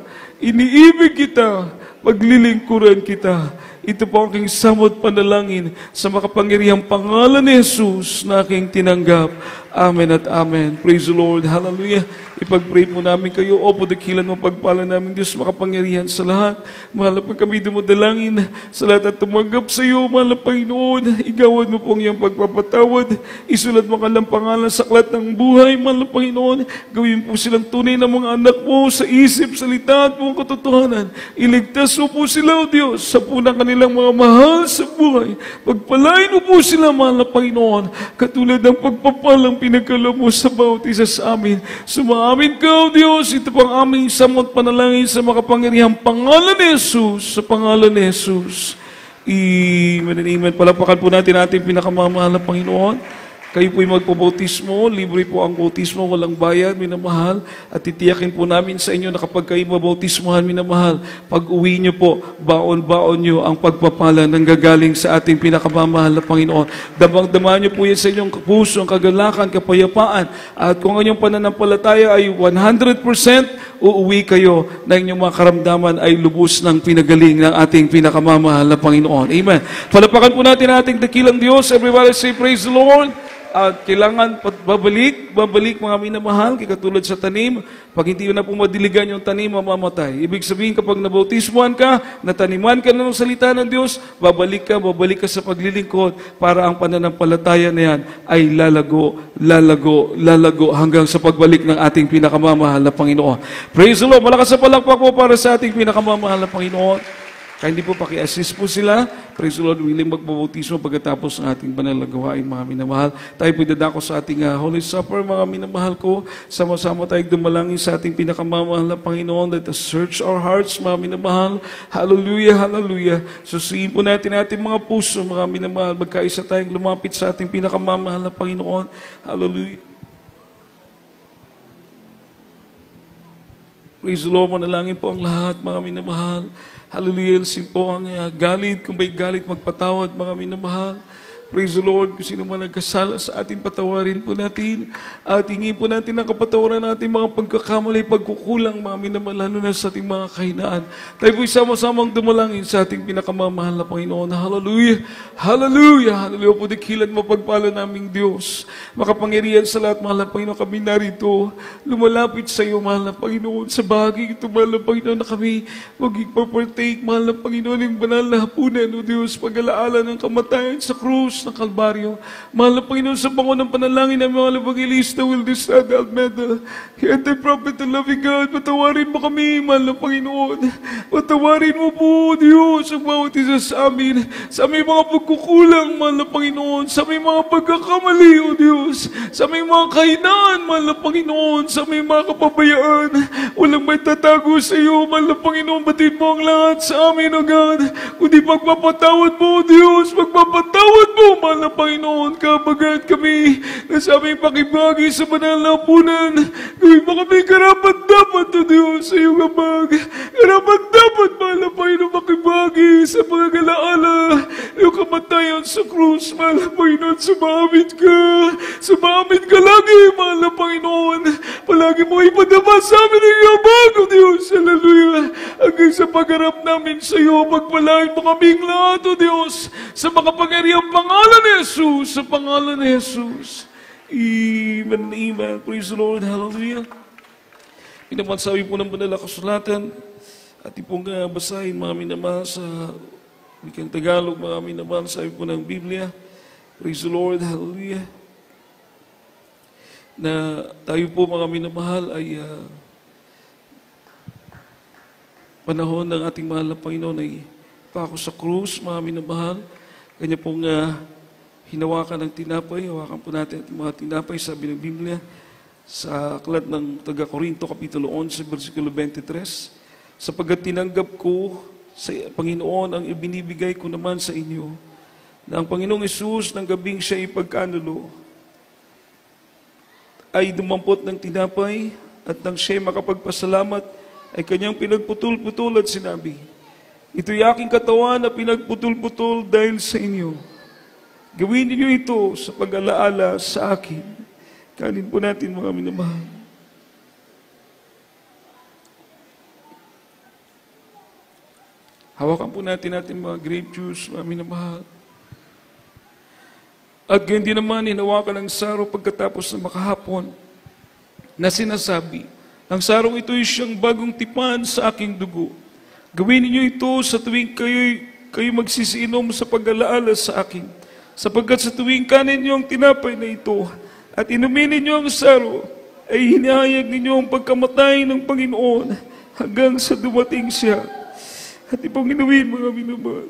paglilingkuran kita. Ito po ang aking samot panalangin sa makapangyarihang pangalan ni Jesus na aking tinanggap. Amen at amen. Praise the Lord. Hallelujah. Ipag-pray po namin kayo. Opo, dakilan mo pagpala namin Diyos, makapangyarihan sa lahat. Mahal na pag kami dumudalangin sa lahat at tumanggap sa iyo, mahal na Panginoon, igawad mo po ang iyong pagpapatawad. Isulat mo kalang pangalan sa aklat ng buhay, mahal na Panginoon. Gawin po silang tunay na mga anak mo sa isip, salita at buong katotohanan. Iligtas mo po sila, O Diyos, sa punang kanilang mga mahal sa buhay. Pagpalain mo po sila, mahal na Panginoon, katulad ng pagpapalang pinagkaloob mo sa bawat isa sa amin. Sumaamin ka, O Diyos, ito pang aming samot panalangin sa makapangyarihang pangalan ni Jesus, sa pangalan ni Jesus. Amen and amen. Palapakan po natin ating pinakamamahal na Panginoon. Kayo po'y magpabautismo, libre po ang bautismo, walang bayad, minamahal. At titiyakin po namin sa inyo na kapag kayo mabautismohan, minamahal, pag uwi nyo po, baon-baon nyo ang pagpapala ng gagaling sa ating pinakamamahal na Panginoon. Damang-dama nyo po yan sa inyong puso, ang kagalakan, kapayapaan. At kung ang inyong pananampalataya ay 100%, uuwi kayo na inyong mga karamdaman ay lubos ng pinagaling ng ating pinakamamahal na Panginoon. Amen. Palapakan po natin ang ating dakilang Diyos. Everybody say, praise the Lord. At kailangan babalik mga minamahal, katulad sa tanim. Pag hindi na po madiligan yung tanim, mamamatay. Ibig sabihin, kapag nabautismuhan ka, nataniman ka na ng salita ng Diyos, babalik ka sa paglilingkod para ang pananampalataya na yan ay lalago hanggang sa pagbalik ng ating pinakamamahal na Panginoon. Praise the Lord! Malakas sa palakpak po para sa ating pinakamamahal na Panginoon. Kaya hindi po paki-assist po sila. Praise the Lord, willing magbabautismo pagkatapos ng ating banal na gawain, mga minamahal. Tayo po dadako sa ating Holy Supper, mga minamahal ko. Sama-sama tayong dumalangin sa ating pinakamamahal na Panginoon. Let us search our hearts, mga minamahal. Hallelujah, hallelujah. Susihin po natin ating mga puso, mga minamahal. Magkaisa tayong lumapit sa ating pinakamamahal na Panginoon. Hallelujah. Praise the Lord, manalangin po ang lahat, mga minamahal. Hallelujah, elsin po ang galit. Kung may galit, magpatawad, mga minamahal. Praise the Lord, kung sino man nagkasala sa ating patawarin po natin. At hingin po natin ang kapatawaran natin mga pagkakamali, pagkukulang, mga minamahal, lalo na sa ating mga kahinaan. Tayo po sama-samang dumalangin sa ating pinakamamahal na Panginoon. Hallelujah, hallelujah, hallelujah po dikilan mapagpala naming Diyos. Makapangyarihan sa lahat, mahal na Panginoon, kami narito. Lumalapit sa iyo, mahal na Panginoon, sa bagay ito, mahal na Panginoon, na kami mag-partake, mahal na Panginoon, yung banal na hapunan, o Diyos, pag-alaala ng kamatayan sa krus ng Kalbaryo. Mahal na Panginoon, sa bangon ng panalangin ng mga evangelista, Will Desada Almeda, Anti-Prophet and Loving God, patawarin mo kami, mahal na Panginoon. Patawarin mo po, Diyos, ang bawat isa sa amin, sa aming mga pagkukulang, mahal na Panginoon, sa aming mga pagkakamali, O Diyos, sa aming mga kahinaan, mahal na Panginoon, sa aming mga kapabayaan, walang may tatago sa iyo, mahal na Panginoon, batid mo ang lahat sa amin, O God, kundi pagpapatawad mo, O Diyos, pagpapatawad mo, mahal na Panginoon, kabagat kami na sa aming pakibagi sa banal na hapunan. Gawin mo kami karapat-dapat, O Diyos, sa iyong abag. Karapat-dapat, mahal na Panginoon, makibagi sa pagkagalaala, iyong kamatayan sa krus, mahal na Panginoon, sumamit ka lagi, mahal na Panginoon. Palagi mo ipadama sa amin ang iyong abag, O Diyos, hallelujah. Hanggang sa pagharap namin sa iyo, pagpalain mo kaming lahat, O Diyos, sa makapangyarihang pangalan ni Jesus, sa pangalan ni Jesus. Amen, amen. Praise the Lord, hallelujah. Pinapansabi po ng banal na kasulatan at ipong basahin, mga minamahal, sa wikang Tagalog, mga minamahal, sabi po ng Biblia. Praise the Lord, hallelujah. Na tayo po, mga minamahal, ay panahon ng ating mahal na Panginoon ay pako sa krus, mga minamahal. Kanya pong hinawakan ng tinapay. Hawakan po natin ang mga tinapay, sabi ng Biblia, sa aklat ng taga-Korinto, Kapitulo 11, versikulo 23. Sapagkat tinanggap ko sa Panginoon ang ibinibigay ko naman sa inyo, na ang Panginoong Hesus ng gabing siya ipagkanulo, ay dumampot ng tinapay, at nang siya makapagpasalamat, ay kanyang pinagputol-putol at sinabi, ito'y aking katawan na pinagputol-putol dahil sa inyo. Gawin niyo ito sa pag-alaala sa akin. Kanin po natin, mga minamahal. Hawakan po natin mga grape juice, mga minamahal. At ganyan din naman, hinawakan ang saro pagkatapos ng makahapon, na sinasabi, ang sarong ito ay siyang bagong tipan sa aking dugo. Gawin niyo ito sa tuwing kayo magsisiinom sa pag-alaala sa akin. Sapagkat sa tuwing kanin niyo ang tinapay na ito at inumin ninyo ang saro, ay hinahayag ninyo ang pagkamatay ng Panginoon hanggang sa dumating siya. At ipong inuwin, mga minamahal.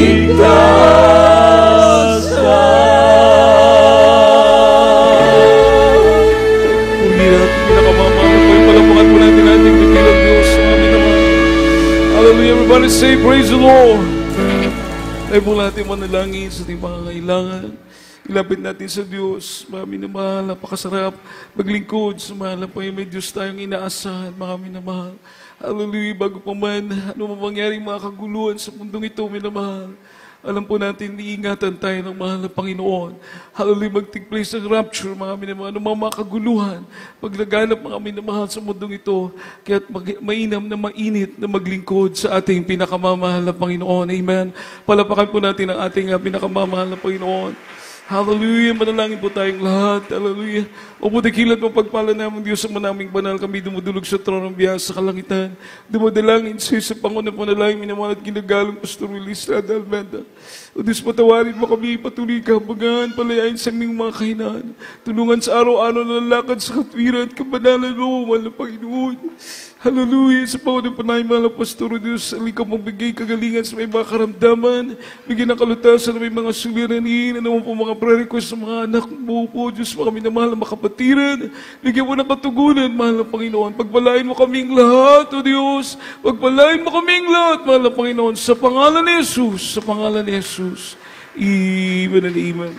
ligtas ka. Palapakan po natin ating dakilang Diyos. Amin naman. Hallelujah. Everybody say, praise the Lord. Tayo po natin manalangin sa ating pangangailangan. Ilapit natin sa Diyos. Mga minamahal, napakasarap maglingkod sa mahal na may Diyos tayong inaasahan. Mga minamahal. Hallelujah. Bago pa man, ano mangyaring mga kaguluhan sa mundong ito, minamahal. Alam po natin, iingatan tayo ng mahal na Panginoon. Hallelujah, mag-take place ang rapture, mga minamahal, ng mga kaguluhan. Paglaganap, mga minamahal, sa mundong ito, kaya't mainam na mainit na maglingkod sa ating pinakamamahal na Panginoon. Amen. Palapakan po natin ang ating pinakamamahal na Panginoon. Hallelujah, manalangin po tayong lahat. Hallelujah. O po dakilat mo pagpala namin Diyos sa manaming banal, kami dumudulog sa trono ng biyaya sa kalangitan. Dumadalangin sa Panginoon na panalangin, minamahal at ginagalang Pastor Willis Estrada Almeda. O Diyos, patawarin mo kami, patuloy ka, bagaan, palayain sa aming mga kahinaan. Tulungan sa araw-araw na lalakad sa katwiran at kabanalan mo, mahal na Panginoon. Hallelujah. Sa Panginoon panayang mahal na Pastor Diyos, alika mong bigay kagalingan sa may mga karamdaman, bigyan ng kalutasan na may mga suliranin, ano po mga prayer request sa mga anak mo po, Diyos, mga minamahal na makapatiran, bigyan mo ng katugunan, mahal na Panginoon. Pagpalain mo kaming lahat, O Diyos, pagpalain mo kaming lahat, mahal na Panginoon, sa pangalan ni Jesus, sa pangalan ni Jesus. Amen and amen.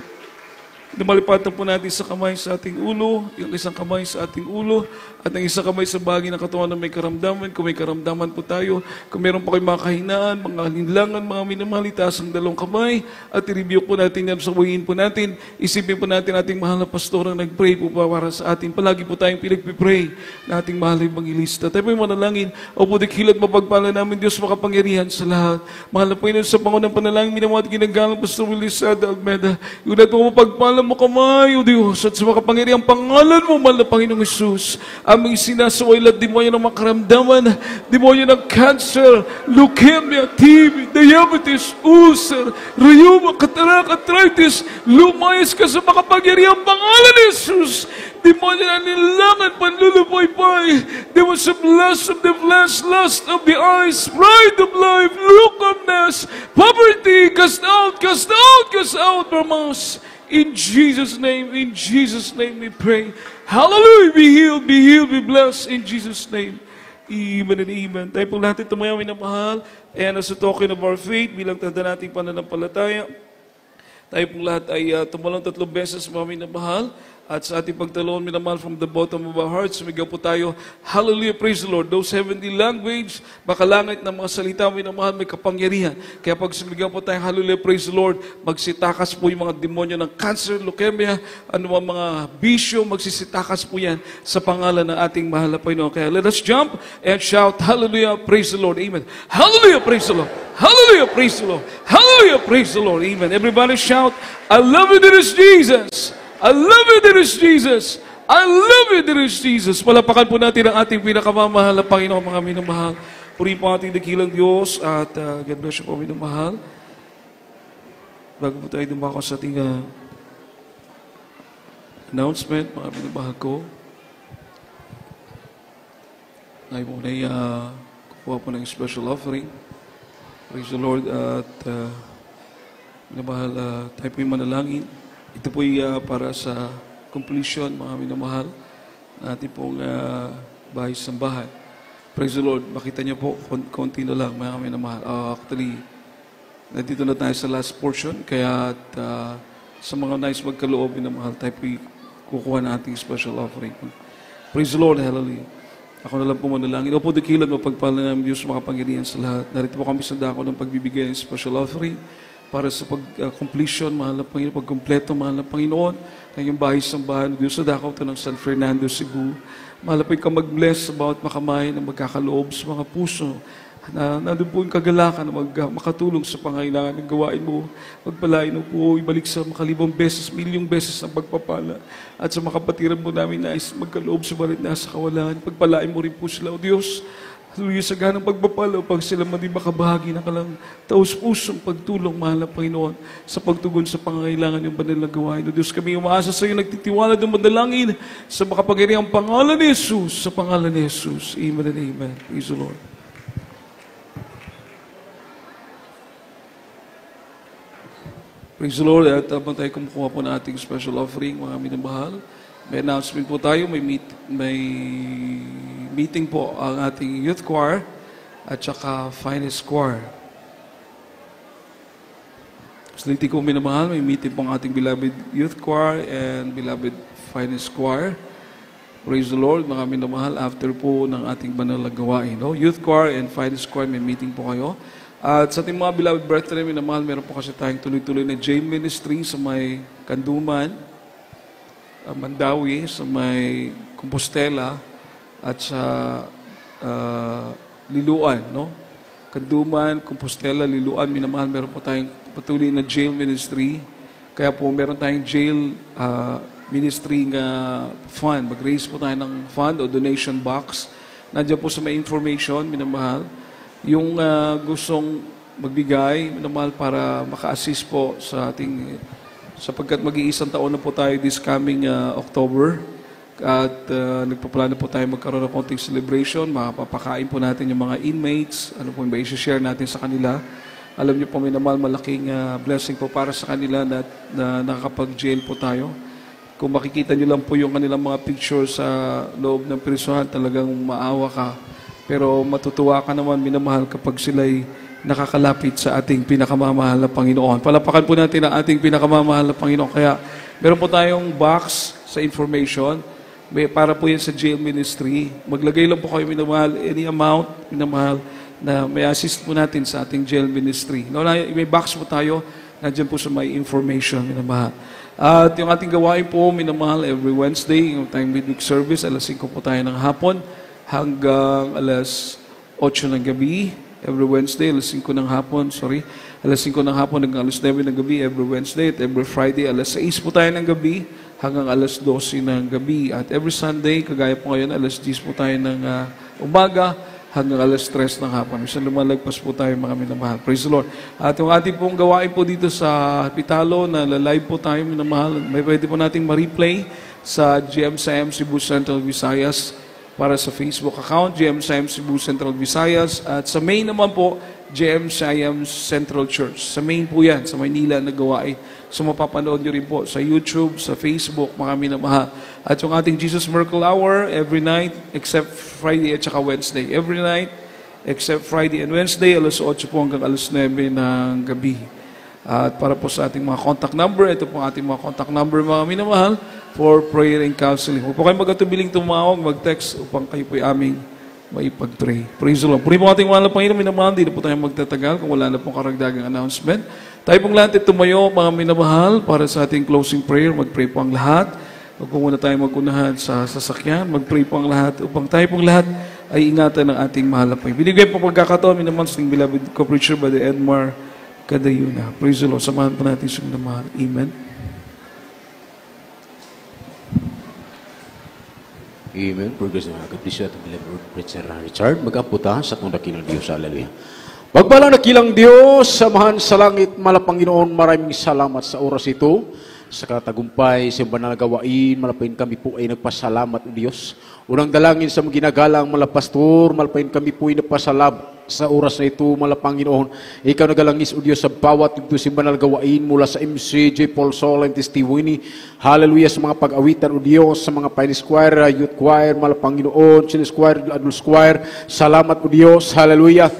Lumalipatan po natin sa kamay sa ating ulo, yung isang kamay sa ating ulo, at ang isang kamay sa bahagi ng katawan na may karamdaman. Kung may karamdaman po tayo, kung meron pa kayong mga kahinaan, mga linlangan, mga minamalitas, ang dalawang kamay, at i-review po natin yan, sabayin po natin, isipin po natin ating mahal na pastor na nag-pray po para sa atin. Palagi po tayong pinagpipray na ating mahal na evangelista. Tayo po yung manalangin, o po dikilat mapagpala namin Diyos makapangyarihan sa lahat. Mahal na Panginoon, sa Panginoon panalangin, minamahal at ginagalang Pastor Willis Estrada Almeda, yung natin mo mapagpala mo kamay, O Diyos, at sa makapangyarihan pangalan mo, mahal na Panginoong Jesus, aming sinasaway lahat demonyo ng makaramdaman, demonyo ng cancer, leukemia, TB, diabetes, ulcer, rheuma, cataract, arthritis, lumayas ka sa makapangyarihan pangalan ni Jesus. Demonyo na nilangan, panlulupoy-poy, demonyo sa lust of the flesh, lust of the eyes, pride of life, lukewarmness, poverty, cast out, cast out, cast out from us. In Jesus' name we pray. Hallelujah! Be healed, be blessed in Jesus' name. Amen and amen. Tayo po lahat ito mga minamahal. Ayan, as a token of our faith, bilang tanda nating pananampalataya, tayo po lahat ay tumalong 3 beses mga minamahal. At sa ating pagtalon, minamahal, from the bottom of our hearts, sumigaw po tayo, Hallelujah, praise the Lord. Those heavenly language, makalangit ng mga salita, minamahal, may kapangyarihan. Kaya pag sumigaw po tayo, Hallelujah, praise the Lord, magsitakas po yung mga demonyo ng cancer, leukemia, ano mga bisyo, magsisitakas po yan sa pangalan ng ating mahal na Panginoon. Kaya let us jump and shout, Hallelujah, praise the Lord. Amen. Hallelujah, praise the Lord. Hallelujah, praise the Lord. Hallelujah, praise the Lord. Amen. Everybody shout, I love you, there is Jesus. I love you, there is Jesus. I love you, there is Jesus. Palapakan po natin ang ating pinakamamahal na Panginoon, mga minamahal. Purihin po ang ating dakilang Diyos at God bless you po, minamahal. Bago po tayo dumako sa ating announcement, mga minamahal ko, tayo po na kukuha po ng special offering. Praise the Lord at minamahal, tayo po yung manalangin. Ito po para sa completion, mga minamahal, na ating pong bahay-sambahan. Praise the Lord. Makita niyo po, konti na lang, mga minamahal. Actually, nandito na tayo sa last portion, kaya sa mga nice magkaloob, minamahal, tayo po kukuha na ating special offering. Praise the Lord. Hallelujah. Ako na lang po manalangin. Opo, dakilan, mapagpala namin Diyos, makapangyarihan sa lahat. Narito po kami sa dako ng pagbibigay ng special offering para sa pag-completion, mahal na Panginoon, pag-kompleto, mahal na Panginoon, ng yung bahay-sambahan ng Diyos sa dakaw ito ng San Fernando, Cebu. Mahal na Panginoon, ka mag-bless about makamay na magkakaloob sa mga puso, na nandun po yung kagalakan na makatulong sa pangailangan ng gawain mo. Pagpalain mo po, ibalik sa makalibang beses, milyong beses ang pagpapala. At sa makapatiran mo namin na magkaloob sa balit na sa kawalan. Pagpalain mo rin po sila, O Diyos. Hallelujah, sa ganang pagpapala upang sila man din makabahagi na kalang taus-pusong pagtulong, mahal na Panginoon, sa pagtugon sa pangangailangan ng banal na gawain. O Diyos, kami umaasa sa iyo, nagtitiwala ng manalangin sa makapangyarihang pangalan ni Jesus, sa pangalan ni Jesus. Amen and amen. Praise the Lord. Praise the Lord. At habang tayo kumukuha po ng ating special offering, mga minamahal, may announcement po tayo. May meeting po ang ating youth choir at saka finest choir. Saliti ko minamahal, may meeting po ang ating beloved youth choir and beloved finest choir. Praise the Lord, mga minamahal, after po ng ating banal na gawain. No? Youth choir and finest choir, may meeting po kayo. At sa ating mga beloved brethren, minamahal, meron po kasi tayong tuloy-tuloy na jail ministry sa may Kanduman, Mandawi, sa may Compostela, at sa Liluan. No? Kanduman, Compostela, Liluan, minamahal, meron po tayong patuloy na jail ministry. Kaya po meron tayong jail ministry nga fund. Mag-raise po tayo ng fund o donation box. Nandiyan po sa may information, minamahal. Yung gustong magbigay, minamahal, para maka-assist po sa ating, sapagkat mag-iisang taon na po tayo this coming October. At nagpaplano po tayo magkaroon ng konting celebration. Mapapakain po natin yung mga inmates. Ano po yung ba i-share natin sa kanila. Alam niyo po, minamahal, malaking blessing po para sa kanila na nakakapag-jail po tayo. Kung makikita niyo lang po yung kanilang mga pictures sa loob ng prisuhan, talagang maawa ka. Pero matutuwa ka naman, minamahal, kapag sila'y nakakalapit sa ating pinakamamahal na Panginoon. Palapakan po natin ang ating pinakamamahal na Panginoon. Kaya meron po tayong box sa information. Para po yan sa jail ministry. Maglagay lang po kayo, minamahal, any amount, minamahal, na may assist po natin sa ating jail ministry. No, may box po tayo, nandiyan po sa may information, minamahal. At yung ating gawain po, minamahal, every Wednesday, yung tayong midweek service, alas 5 po tayo ng hapon, hanggang alas 8 ng gabi, every Wednesday, alas 5 ng hapon, alas 5 ng hapon hanggang alas 9 ng gabi, every Wednesday, at every Friday, alas 6 po tayo ng gabi, hanggang alas 12 ng gabi. At every Sunday, kagaya po ngayon, alas 10 po tayo ng umaga, hanggang alas 3 ng hapon. Minsan lumalagpas po tayo, mga minamahal. Praise the Lord. At yung ating pong gawain po dito sa Pitalo, na live po tayo, minamahal, may pwede po nating ma-replay sa GMSIM Cebu Central Visayas, para sa Facebook account, GMSIM Cebu Central Visayas. At sa main naman po, GMSIM Central Church. Sa main po yan, sa Maynila na gawain. So mapapanood nyo rin po sa YouTube, sa Facebook, mga minamahal. At yung ating Jesus Miracle Hour, every night, except Friday at saka Wednesday. Every night, except Friday and Wednesday, alas 8 po hanggang alas 9 ng gabi. At para po sa ating mga contact number, ito po ating mga contact number, mga minamahal, for prayer and counseling. Huwag po kayo magatubiling tumawag, mag-text upang kayo po'y aming maipag-pray. Praise the Lord. Puri po ating mahal na Panginoon, minamahal, hindi na po tayo magtatagal kung wala na pong karagdagang announcement. Tayo pong lahat tumayo, mga minamahal, para sa ating closing prayer. Mag-pray po ang lahat. Huwag po muna tayo mag-unahan sa sasakyan. Mag-pray po ang lahat upang tayo pong lahat ay ingatan ng ating mahal na Panginoon. Binigay po pagkakataon, minamahal, sa ating beloved co-preacher, Brother Edmar Kadayuna. Praise the Lord. Samahan po natin sa minamahal. Amen. Amen. Progress na kapisyo at beloved preacher Richard. Mag-amputa sa itong dakilang Diyos. Hallelujah. Magbalang dakilang Diyos, samahan sa langit, malapanginoon, maraming salamat sa oras ito. Sa katagumpay, sa banal na gawain, malapain kami po ay nagpasalamat o Diyos. Unang dalangin sa mga ginagalang malapastor, malapain kami po ay nagpasalamat sa oras na ito, malapanginoon. Ikaw nagalangis o Diyos sa bawat ito si banal gawain mula sa MCJ, Paul Sol, and Testimony. Hallelujah sa mga pag-awitan o Diyos, sa mga Finest Choir, Youth Choir, malapanginoon, Children's Choir, Adults Choir. Salamat o Diyos. Hallelujah.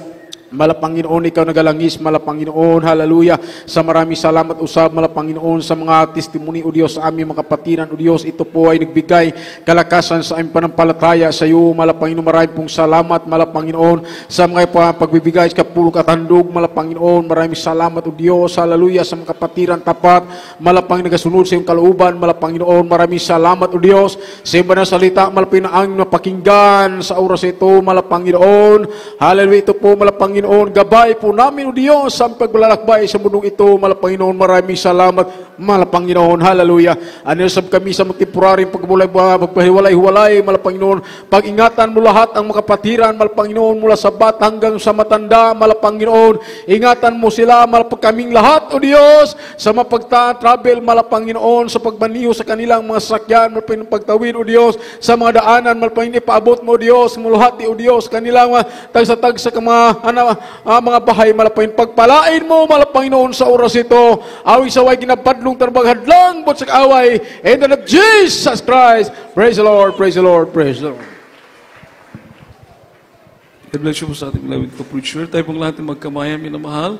Malapanginoon, ikaw nagalangis, malapanginoon, hallelujah. Sa marami salamat usab, malapanginoon, sa mga testimony o Diyos, sa aming mga kapatiran o Diyos, ito po ay nagbigay kalakasan sa aming panampalataya sa iyo, malapanginoon, marami pong salamat, malapanginoon, sa mga pagbibigay sa kapulog at handog, malapanginoon, maraming salamat o Diyos, hallelujah, sa mga kapatiran tapat, malapanginoon, nagasunod sa iyong kalooban, malapanginoon, maraming salamat o Diyos, sa iyong banal salita, malapanginoon, ang napakinggan sa oras ito, malapanginoon, hallelujah, ito po, malapanginoon, gabay po namin o Diyos sa pagbalalakbay sa mundong ito, malapanginoon, maraming salamat Malapanginoon, hallelujah. Ano sab kami sa temporary paghiwalay-hiwalay, Malapanginoon. Pag-ingatan mo lahat ang makapatiran, Malapanginoon, mula sa bata hanggang sa matanda, Malapanginoon. Ingatan mo sila, Malapag kaming lahat, O Diyos, sa mapagta-travel, Malapanginoon, sa pagbaniho sa kanilang mga sakyan, Malapanginoon, pagtawid, O Diyos, sa mga daanan, Malapanginoon, ipaabot mo, O Diyos, muluhati, O Diyos, kanilang tagsa-tagsa mga bahay, Malapanginoon, pagpalain mo, Malapanginoon, sa oras ito, awi sa way ginapadlong tarbaghadlang, but sa away, in the name of Jesus Christ, praise the Lord, praise the Lord, praise the Lord. God bless you po sa ating beloved co-preacher. Tayo pong lahat ng magkamayan, minamahal.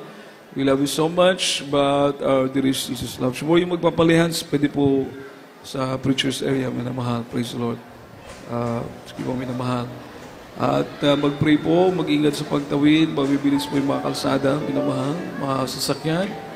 We love you so much, but our dearest Jesus loves you more. Yung magpapalihans, pwede po sa preacher's area, minamahal. Praise the Lord. Sige po, minamahal. At mag-pray po, mag-ingat sa pagtawid, mabibilis po yung mga kalsada, minamahal, mga sasakyan.